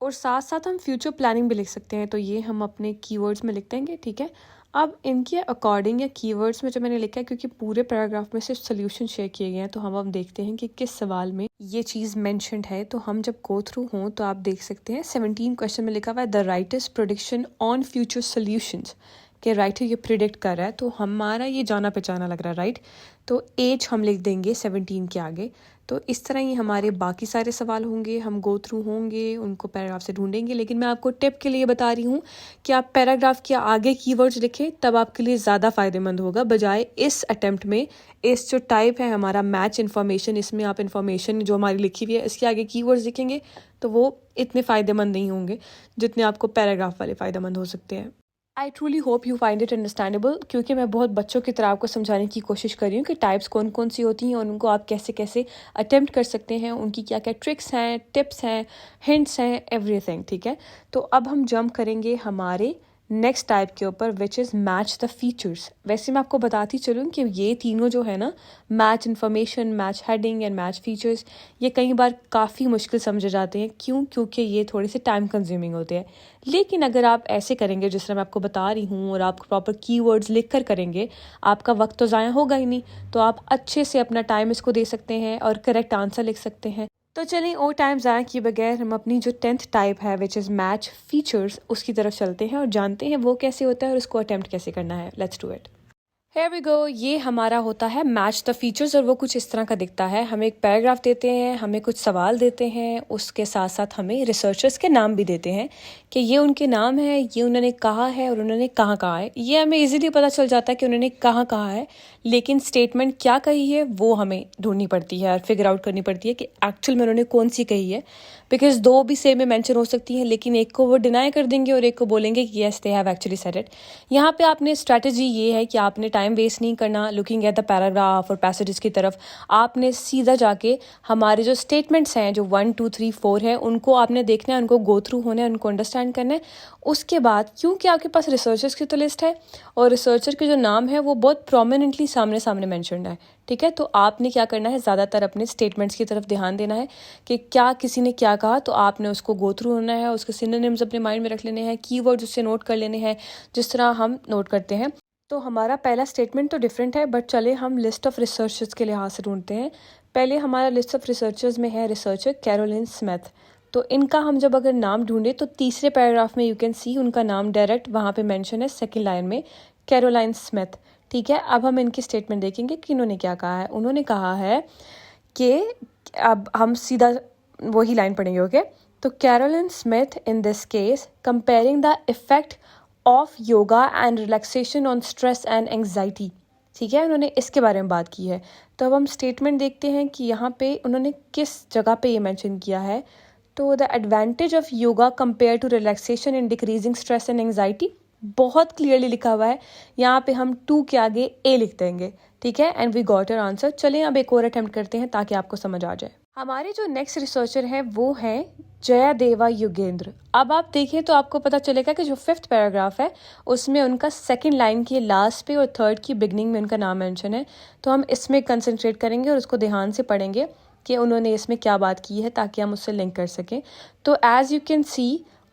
और साथ साथ हम फ्यूचर प्लानिंग भी लिख सकते हैं, तो ये हम अपने कीवर्ड्स में लिख देंगे। ठीक है, अब इनके अकॉर्डिंग या कीवर्ड्स में जो मैंने लिखा है, क्योंकि पूरे पैराग्राफ में सिर्फ सोल्यूशन शेयर किए गए हैं, तो हम अब देखते हैं कि किस सवाल में ये चीज़ मेंशन्ड है। तो हम जब गो थ्रू हों तो आप देख सकते हैं 17 क्वेश्चन में लिखा हुआ है the writers prediction on future solutions, कि राइटर ये प्रिडिक्ट कर रहा है, तो हमारा ये जाना पहचाना लग रहा है, राइट। तो एज हम लिख देंगे 17 के आगे। तो इस तरह ही हमारे बाकी सारे सवाल होंगे, हम गो थ्रू होंगे, उनको पैराग्राफ से ढूंढेंगे। लेकिन मैं आपको टिप के लिए बता रही हूँ कि आप पैराग्राफ के आगे कीवर्ड्स लिखें, तब आपके लिए ज़्यादा फ़ायदेमंद होगा, बजाय इस अटेम्प्ट में इस जो टाइप है हमारा मैच इन्फॉर्मेशन, इसमें आप इन्फॉर्मेशन जो हमारी लिखी हुई है इसके आगे कीवर्ड्स लिखेंगे तो वो इतने फ़ायदेमंद नहीं होंगे जितने आपको पैराग्राफ वाले फ़ायदेमंद हो सकते हैं। I truly hope you find it understandable, क्योंकि मैं बहुत बच्चों की तरह आपको समझाने की कोशिश कर रही हूँ कि टाइप्स कौन कौन सी होती हैं और उनको आप कैसे कैसे अटेम्प्ट कर सकते हैं, उनकी क्या क्या ट्रिक्स हैं, टिप्स हैं, हिंट्स हैं, एवरीथिंग। ठीक है, तो अब हम जंप करेंगे हमारे नेक्स्ट टाइप के ऊपर, which is match the features. वैसे मैं आपको बताती चलूँ कि ये तीनों जो है ना, match information, match heading and match features, ये कई बार काफ़ी मुश्किल समझे जाते हैं। क्यों? क्योंकि ये थोड़े से टाइम कंज्यूमिंग होते हैं। लेकिन अगर आप ऐसे करेंगे जिस तरह मैं आपको बता रही हूँ और आप प्रॉपर कीवर्ड्स लिख कर करेंगे, आपका वक्त तो ज़ाया होगा ही नहीं, तो आप अच्छे से अपना टाइम इसको दे सकते हैं और करेक्ट आंसर लिख सकते हैं। तो चलिए और टाइम ज़ाया किए बगैर हम अपनी जो 10th टाइप है विच इज़ मैच फीचर्स, उसकी तरफ चलते हैं और जानते हैं वो कैसे होता है और उसको अटेम्प्ट कैसे करना है। Let's do it. Here we go। ये हमारा होता है मैच द फीचर्स और वो कुछ इस तरह का दिखता है। हमें एक पैराग्राफ देते हैं, हमें कुछ सवाल देते हैं, उसके साथ साथ हमें रिसर्चर्स के नाम भी देते हैं कि ये उनके नाम है, ये उन्होंने कहा है और उन्होंने कहाँ कहा है। ये हमें इजीली पता चल जाता है कि उन्होंने कहाँ कहा है, लेकिन स्टेटमेंट क्या कही है वो हमें ढूंढनी पड़ती है और फिगर आउट करनी पड़ती है कि एक्चुअल में उन्होंने कौन सी कही है। बिकॉज दो भी सेम में मेंशन हो सकती हैं, लेकिन एक को वो डिनाई कर देंगे और एक को बोलेंगे कि yes they have actually said it. यहाँ पे आपने स्ट्रैटेजी ये है कि आपने टाइम वेस्ट नहीं करना लुकिंग एट द पैराग्राफ और पैसेजेस की तरफ। आपने सीधा जाके हमारे जो स्टेटमेंट्स हैं, जो 1 2 3 4 है, उनको आपने देखना है, उनको गो थ्रू होना है, उनको अंडरस्टैंड करना है। उसके बाद क्योंकि आपके पास रिसर्चर्स की तो लिस्ट है और रिसर्चर के जो नाम है वो बहुत प्रोमिनेंटली सामने सामने मैंशनड है। ठीक है, तो आपने क्या करना है, ज़्यादातर अपने स्टेटमेंट्स की तरफ ध्यान देना है कि क्या किसी ने क्या कहा, तो आपने उसको गो थ्रू होना है, उसके सिनोनिम्स अपने माइंड में रख लेने हैं, कीवर्ड्स उससे नोट कर लेने हैं जिस तरह हम नोट करते हैं। तो हमारा पहला स्टेटमेंट तो डिफरेंट है, बट चले हम लिस्ट ऑफ रिसर्चर्स के लिहाज से ढूंढते हैं। पहले हमारा लिस्ट ऑफ रिसर्चर्स में है रिसर्चर कैरोलिन स्मिथ। तो इनका हम जब अगर नाम ढूंढे तो तीसरे पैराग्राफ में यू कैन सी उनका नाम डायरेक्ट वहाँ पे मेंशन है, सेकंड लाइन में, कैरोलाइन स्मिथ। ठीक है, अब हम इनकी स्टेटमेंट देखेंगे कि इन्होंने क्या कहा है। उन्होंने कहा है कि अब हम सीधा वही लाइन पढ़ेंगे। ओके, तो Caroline Smith in this case comparing the effect of yoga and relaxation on stress and anxiety. ठीक है, उन्होंने इसके बारे में बात की है। तो अब हम स्टेटमेंट देखते हैं कि यहाँ पे उन्होंने किस जगह पे ये मेंशन किया है। तो the advantage of yoga compare to relaxation in decreasing stress and anxiety, बहुत क्लियरली लिखा हुआ है। यहाँ पे हम 2 के आगे ए लिख देंगे। ठीक है, and we got your answer. चलिए अब एक और अटेम्प्ट करते हैं ताकि आपको समझ आ जाए। हमारे जो नेक्स्ट रिसर्चर हैं वो हैं जयादेवा योगेंद्र। अब आप देखें तो आपको पता चलेगा कि जो 5th पैराग्राफ है उसमें उनका सेकंड लाइन के लास्ट पे और थर्ड की बिगनिंग में उनका नाम मेंशन है। तो हम इसमें कंसंट्रेट करेंगे और उसको ध्यान से पढ़ेंगे कि उन्होंने इसमें क्या बात की है ताकि हम उससे लिंक कर सकें। तो एज यू कैन सी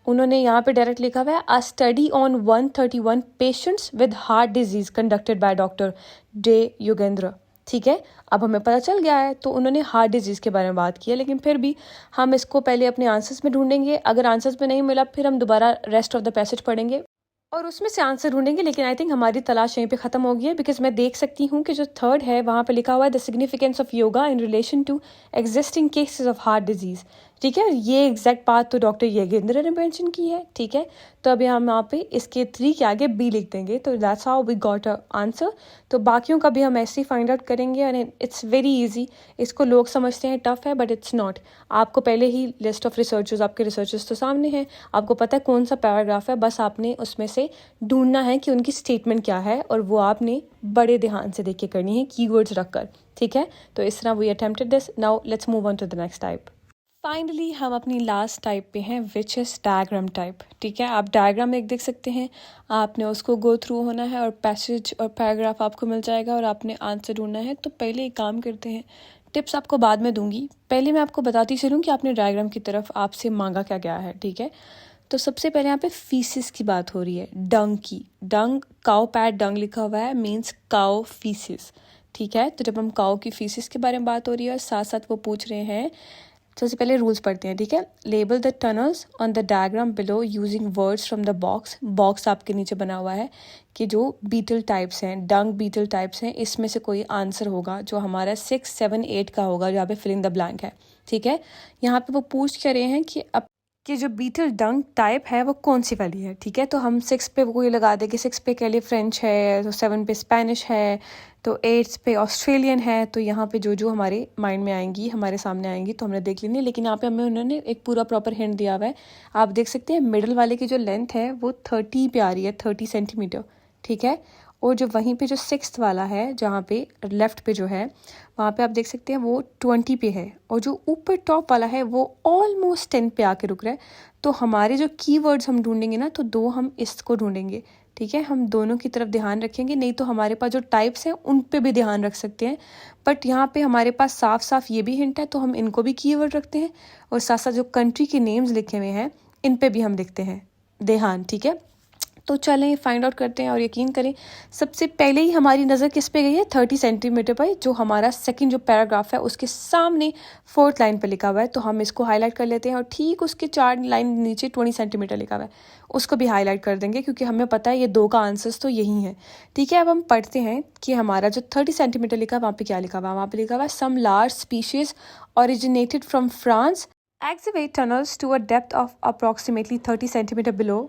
उन्होंने यहाँ पे डायरेक्ट लिखा हुआ है अ study on 131 patients with heart disease conducted by doctor day Yogendra. ठीक है, अब हमें पता चल गया है। तो उन्होंने हार्ट डिजीज़ के बारे में बात की है, लेकिन फिर भी हम इसको पहले अपने आंसर्स में ढूंढेंगे। अगर आंसर्स में नहीं मिला फिर हम दोबारा रेस्ट ऑफ द पैसेज पढ़ेंगे। और उसमें से आंसर ढूंढेंगे। लेकिन आई थिंक हमारी तलाश यहीं पे ख़त्म हो गई है, बिकॉज मैं देख सकती हूँ कि जो थर्ड है वहाँ पे लिखा हुआ है the significance of yoga in relation to existing cases of heart disease. ठीक है, ये एग्जैक्ट बात तो डॉक्टर योगेंद्र ने मेंशन की है। ठीक है, तो अभी हम यहाँ पे इसके 3 के आगे बी लिख देंगे, तो that's how we got a answer. तो बाकियों का भी हम ऐसे ही फाइंड आउट करेंगे, एंड इट्स वेरी इजी। इसको लोग समझते हैं टफ है, बट इट्स नॉट। आपको पहले ही लिस्ट ऑफ रिसर्चर्स, आपके रिसर्चर्स तो सामने हैं, आपको पता है कौन सा पैराग्राफ है, बस आपने उसमें से ढूंढना है कि उनकी स्टेटमेंट क्या है, और वो आपने बड़े ध्यान से देख के करनी है, कीवर्ड्स रखकर। ठीक है, तो इस तरह we attempted this. Now let's move on to the next type. Finally हम अपनी लास्ट टाइप पे हैं, विच इज़ डायग्राम टाइप। ठीक है, आप डायग्राम एक देख सकते हैं, आपने उसको गो थ्रू होना है और पैसेज और पैराग्राफ आपको मिल जाएगा और आपने आंसर ढूंढना है। तो पहले एक काम करते हैं, टिप्स आपको बाद में दूंगी, पहले मैं आपको बताती चलूँ कि आपने डायग्राम की तरफ आपसे मांगा क्या गया है। ठीक है, तो सबसे पहले यहाँ पे फीसिस की बात हो रही है, डंग की। डंग, काउ पैड डंग लिखा हुआ है, मीन्स काउ फीसिस। ठीक है, तो जब हम काउ की फीसिस के बारे में बात हो रही है और साथ साथ वो पूछ रहे हैं, सबसे पहले रूल्स पढ़ते हैं। ठीक है, label the tunnels on the diagram below using words from the box. Box आपके नीचे बना हुआ है कि जो बीटल टाइप्स हैं, डंग बीटल टाइप्स हैं, इसमें से कोई आंसर होगा जो हमारा 6, 7, 8 का होगा, जहाँ पे फिलिंग द ब्लैंक है। ठीक है, यहाँ पे वो पूछ क्या रहे हैं कि अब कि जो बीटल डंग टाइप है वो कौन सी वाली है। ठीक है, तो हम 6 पे वो कोई लगा देंगे, 6 पे कह लिए फ्रेंच है, तो 7 पे स्पेनिश है, तो 8 पे ऑस्ट्रेलियन है। तो यहाँ पे जो जो हमारे माइंड में आएंगी, हमारे सामने आएंगी, तो हमने देख लेनी है। लेकिन यहाँ पे हमें उन्होंने एक पूरा प्रॉपर हिंट दिया हुआ है। आप देख सकते हैं मिडल वाले की जो लेंथ है वो 30 पे आ रही है, 30 सेंटीमीटर। ठीक है, और जो वहीं पे जो 6th वाला है, जहाँ पे लेफ्ट पे जो है, वहाँ पे आप देख सकते हैं वो 20 पे है, और जो ऊपर टॉप वाला है वो ऑलमोस्ट 10 पे आके रुक रहा है। तो हमारे जो कीवर्ड्स हम ढूंढेंगे ना, तो 2 हम इसको ढूंढेंगे। ठीक है, हम दोनों की तरफ ध्यान रखेंगे, नहीं तो हमारे पास जो टाइप्स हैं उन पे भी ध्यान रख सकते हैं। बट यहाँ पे हमारे पास साफ साफ ये भी हिंट है, तो हम इनको भी कीवर्ड रखते हैं, और साथ साथ जो कंट्री के नेम्स लिखे हुए हैं इन पे भी हम लिखते हैं ध्यान। ठीक है, तो चलें फाइंड आउट करते हैं, और यकीन करें सबसे पहले ही हमारी नज़र किस पे गई है, 30 सेंटीमीटर पर, जो हमारा सेकंड जो पैराग्राफ है उसके सामने 4th लाइन पर लिखा हुआ है। तो हम इसको हाईलाइट कर लेते हैं, और ठीक उसके 4 लाइन नीचे 20 सेंटीमीटर लिखा हुआ है, उसको भी हाईलाइट कर देंगे, क्योंकि हमें पता है ये 2 का आंसर्स तो यही है। ठीक है, अब हम पढ़ते हैं कि हमारा जो 30 सेंटीमीटर लिखा है वहाँ पे क्या लिखा हुआ है। वहाँ पे लिखा हुआ है some large species originated from France excavate tunnels to a depth of approximately 30 centimeter below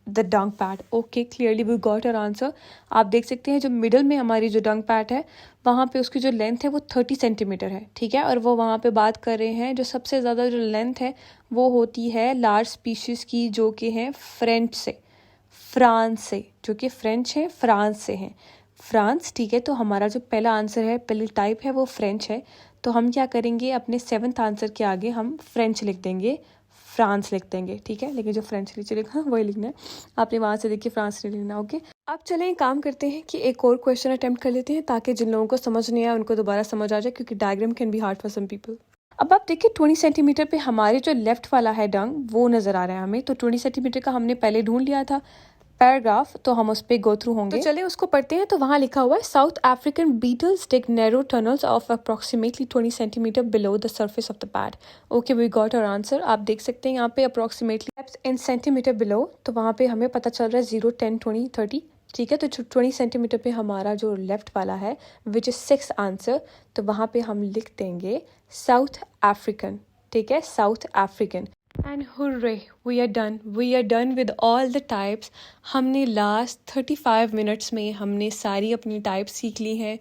the dung pad. Okay, clearly we got our answer. आप देख सकते हैं जो मिडल में हमारी जो डंग पैड है, वहाँ पे उसकी जो लेंथ है वो 30 सेंटीमीटर है। ठीक है, और वो वहाँ पे बात कर रहे हैं जो सबसे ज़्यादा जो लेंथ है वो होती है लार्ज स्पीशीज़ की, जो कि हैं फ्रेंच से, फ्रांस से, जो कि फ्रेंच है, फ्रांस से हैं, फ्रांस। ठीक है, तो हमारा जो पहला आंसर है, पहली टाइप है वो फ्रेंच है। तो हम क्या करेंगे, अपने 7th आंसर के आगे हम फ्रेंच लिख देंगे, फ्रांस लिख देंगे। ठीक है, लेकिन जो फ्रेंच नीचे लिखा वही लिखना है, आपने वहाँ से देखिए फ्रांस नहीं लिखना। ओके, अब चलें काम करते हैं कि एक और क्वेश्चन अटेम्प्ट कर लेते हैं, ताकि जिन लोगों को समझ नहीं आया उनको दोबारा समझ आ जाए, क्योंकि diagram can be hard for some people. अब आप देखिए 20 सेंटीमीटर पे हमारे जो लेफ्ट वाला है डंग, वो नज़र आ रहा है हमें। तो 20 सेंटीमीटर का हमने पहले ढूंढ लिया था पैराग्राफ, तो हम उस पर गो थ्रू होंगे। तो चलिए उसको पढ़ते हैं। तो वहाँ लिखा हुआ है South African beetles dig narrow tunnels of approximately 20 centimetre below the surface of the pad. Okay, we got our answer. आप देख सकते हैं यहाँ पे अप्रोक्सीमेटली इन सेंटीमीटर बिलो, तो वहाँ पे हमें पता चल रहा है 0, 10, 20, 30। ठीक है, तो 20 सेंटीमीटर पे हमारा जो लेफ्ट वाला है विच इज़ 6th आंसर, तो वहाँ पे हम लिख देंगे साउथ अफ्रीकन। ठीक है, South African. And hurray, we are done with all the types. हमने लास्ट 35 मिनट्स में हमने सारी अपनी टाइप्स सीख ली हैं,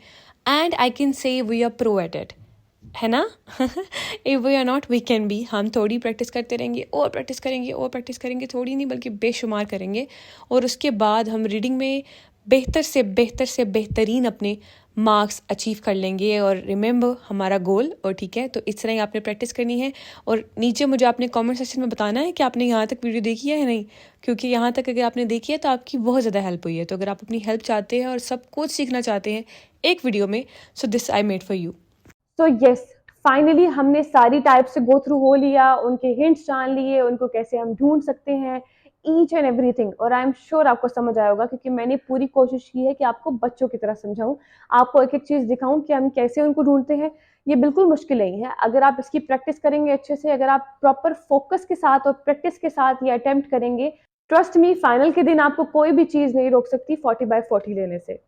and I can say we are pro at it, है ना। If we are not, we can be. हम थोड़ी प्रैक्टिस करते रहेंगे, और प्रैक्टिस करेंगे, और प्रैक्टिस करेंगे, थोड़ी नहीं बल्कि बेशुमार करेंगे, और उसके बाद हम रीडिंग में बेहतर से बेहतरीन अपने मार्क्स अचीव कर लेंगे, और रिमेंबर हमारा गोल। और ठीक है, तो इस तरह ही आपने प्रैक्टिस करनी है, और नीचे मुझे आपने कमेंट सेक्शन में बताना है कि आपने यहाँ तक वीडियो देखी है या नहीं, क्योंकि यहाँ तक अगर आपने देखी है तो आपकी बहुत ज़्यादा हेल्प हुई है। तो अगर आप अपनी हेल्प चाहते हैं और सब कुछ सीखना चाहते हैं एक वीडियो में, so this I made for you. So yes, finally हमने सारी टाइप से गो थ्रू हो लिया, उनके हिंट्स जान लिए, उनको कैसे हम ढूंढ सकते हैं, ईच एंड एवरीथिंग। और आई एम श्योर आपको समझ आया होगा, क्योंकि मैंने पूरी कोशिश की है कि आपको बच्चों की तरह समझाऊं, आपको एक एक चीज दिखाऊं कि हम कैसे उनको ढूंढते हैं। ये बिल्कुल मुश्किल नहीं है, अगर आप इसकी प्रैक्टिस करेंगे अच्छे से, अगर आप प्रॉपर फोकस के साथ और प्रैक्टिस के साथ ये अटेम्प्ट करेंगे, ट्रस्ट मी, फाइनल के दिन आपको कोई भी चीज नहीं रोक सकती 40/40 लेने से।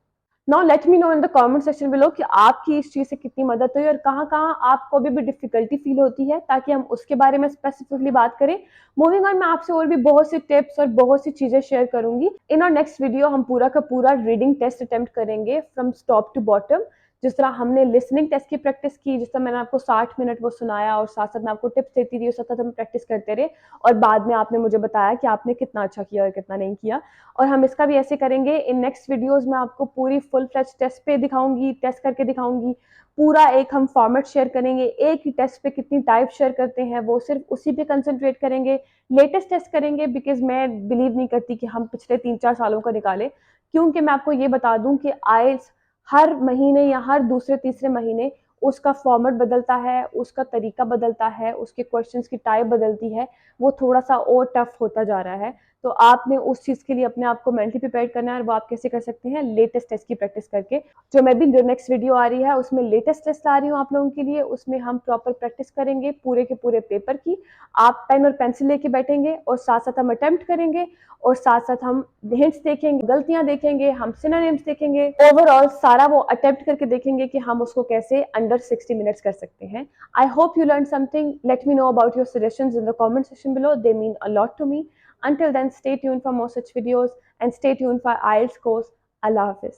Now let me know in the comment section below कि आपकी इस चीज से कितनी मदद हुई और कहाँ कहाँ आपको अभी भी डिफिकल्टी फील होती है, ताकि हम उसके बारे में स्पेसिफिकली बात करें। मूविंग ऑन, मैं आपसे और भी बहुत सी टिप्स और बहुत सी चीजें शेयर करूंगी। इन और नेक्स्ट वीडियो हम पूरा का पूरा रीडिंग टेस्ट अटेम्प्ट करेंगे फ्रॉम टॉप टू बॉटम। जिस तरह हमने लिसनिंग टेस्ट की प्रैक्टिस की, जिस तरह मैंने आपको 60 मिनट वो सुनाया और साथ साथ मैं आपको टिप्स देती रही, उस साथ हम प्रैक्टिस करते रहे और बाद में आपने मुझे बताया कि आपने कितना अच्छा किया और कितना नहीं किया। और हम इसका भी ऐसे करेंगे इन नेक्स्ट वीडियोस में, आपको पूरी फुल फ्लेज टेस्ट पे दिखाऊंगी, टेस्ट करके दिखाऊंगी। पूरा एक हम फॉर्मेट शेयर करेंगे, एक ही टेस्ट पे कितनी टाइप शेयर करते हैं वो सिर्फ उसी पे कंसंट्रेट करेंगे। लेटेस्ट टेस्ट करेंगे बिकॉज मैं बिलीव नहीं करती कि हम पिछले 3-4 सालों का निकालें, क्योंकि मैं आपको ये बता दूं कि आइल्स हर महीने या हर दूसरे तीसरे महीने उसका फॉर्मेट बदलता है, उसका तरीका बदलता है, उसके क्वेश्चंस की टाइप बदलती है, वो थोड़ा सा और टफ होता जा रहा है। तो आपने उस चीज के लिए अपने आप को मेंटली प्रिपेयर करना है और वो आप कैसे कर सकते हैं, लेटेस्ट टेस्ट की प्रैक्टिस करके। जो मैं भी जो नेक्स्ट वीडियो आ रही है उसमें लेटेस्ट टेस्ट ला रही हूँ आप लोगों के लिए, उसमें हम प्रॉपर प्रैक्टिस करेंगे पूरे के पूरे पेपर की। आप पेन और पेंसिल लेके बैठेंगे और साथ साथ हम अटेम्प्ट करेंगे और साथ साथ हम हिंट्स देखेंगे, गलतियां देखेंगे, हम सिनोनिम्स देखेंगे, ओवरऑल सारा वो अटेम्प्ट करके देखेंगे कि हम उसको कैसे अंडर 60 मिनट्स कर सकते हैं। I hope you learn something. Let me know about your suggestions in the comment section below. They mean a lot to me. Until then, stay tuned for more such videos and stay tuned for IELTS course. Allah Hafiz.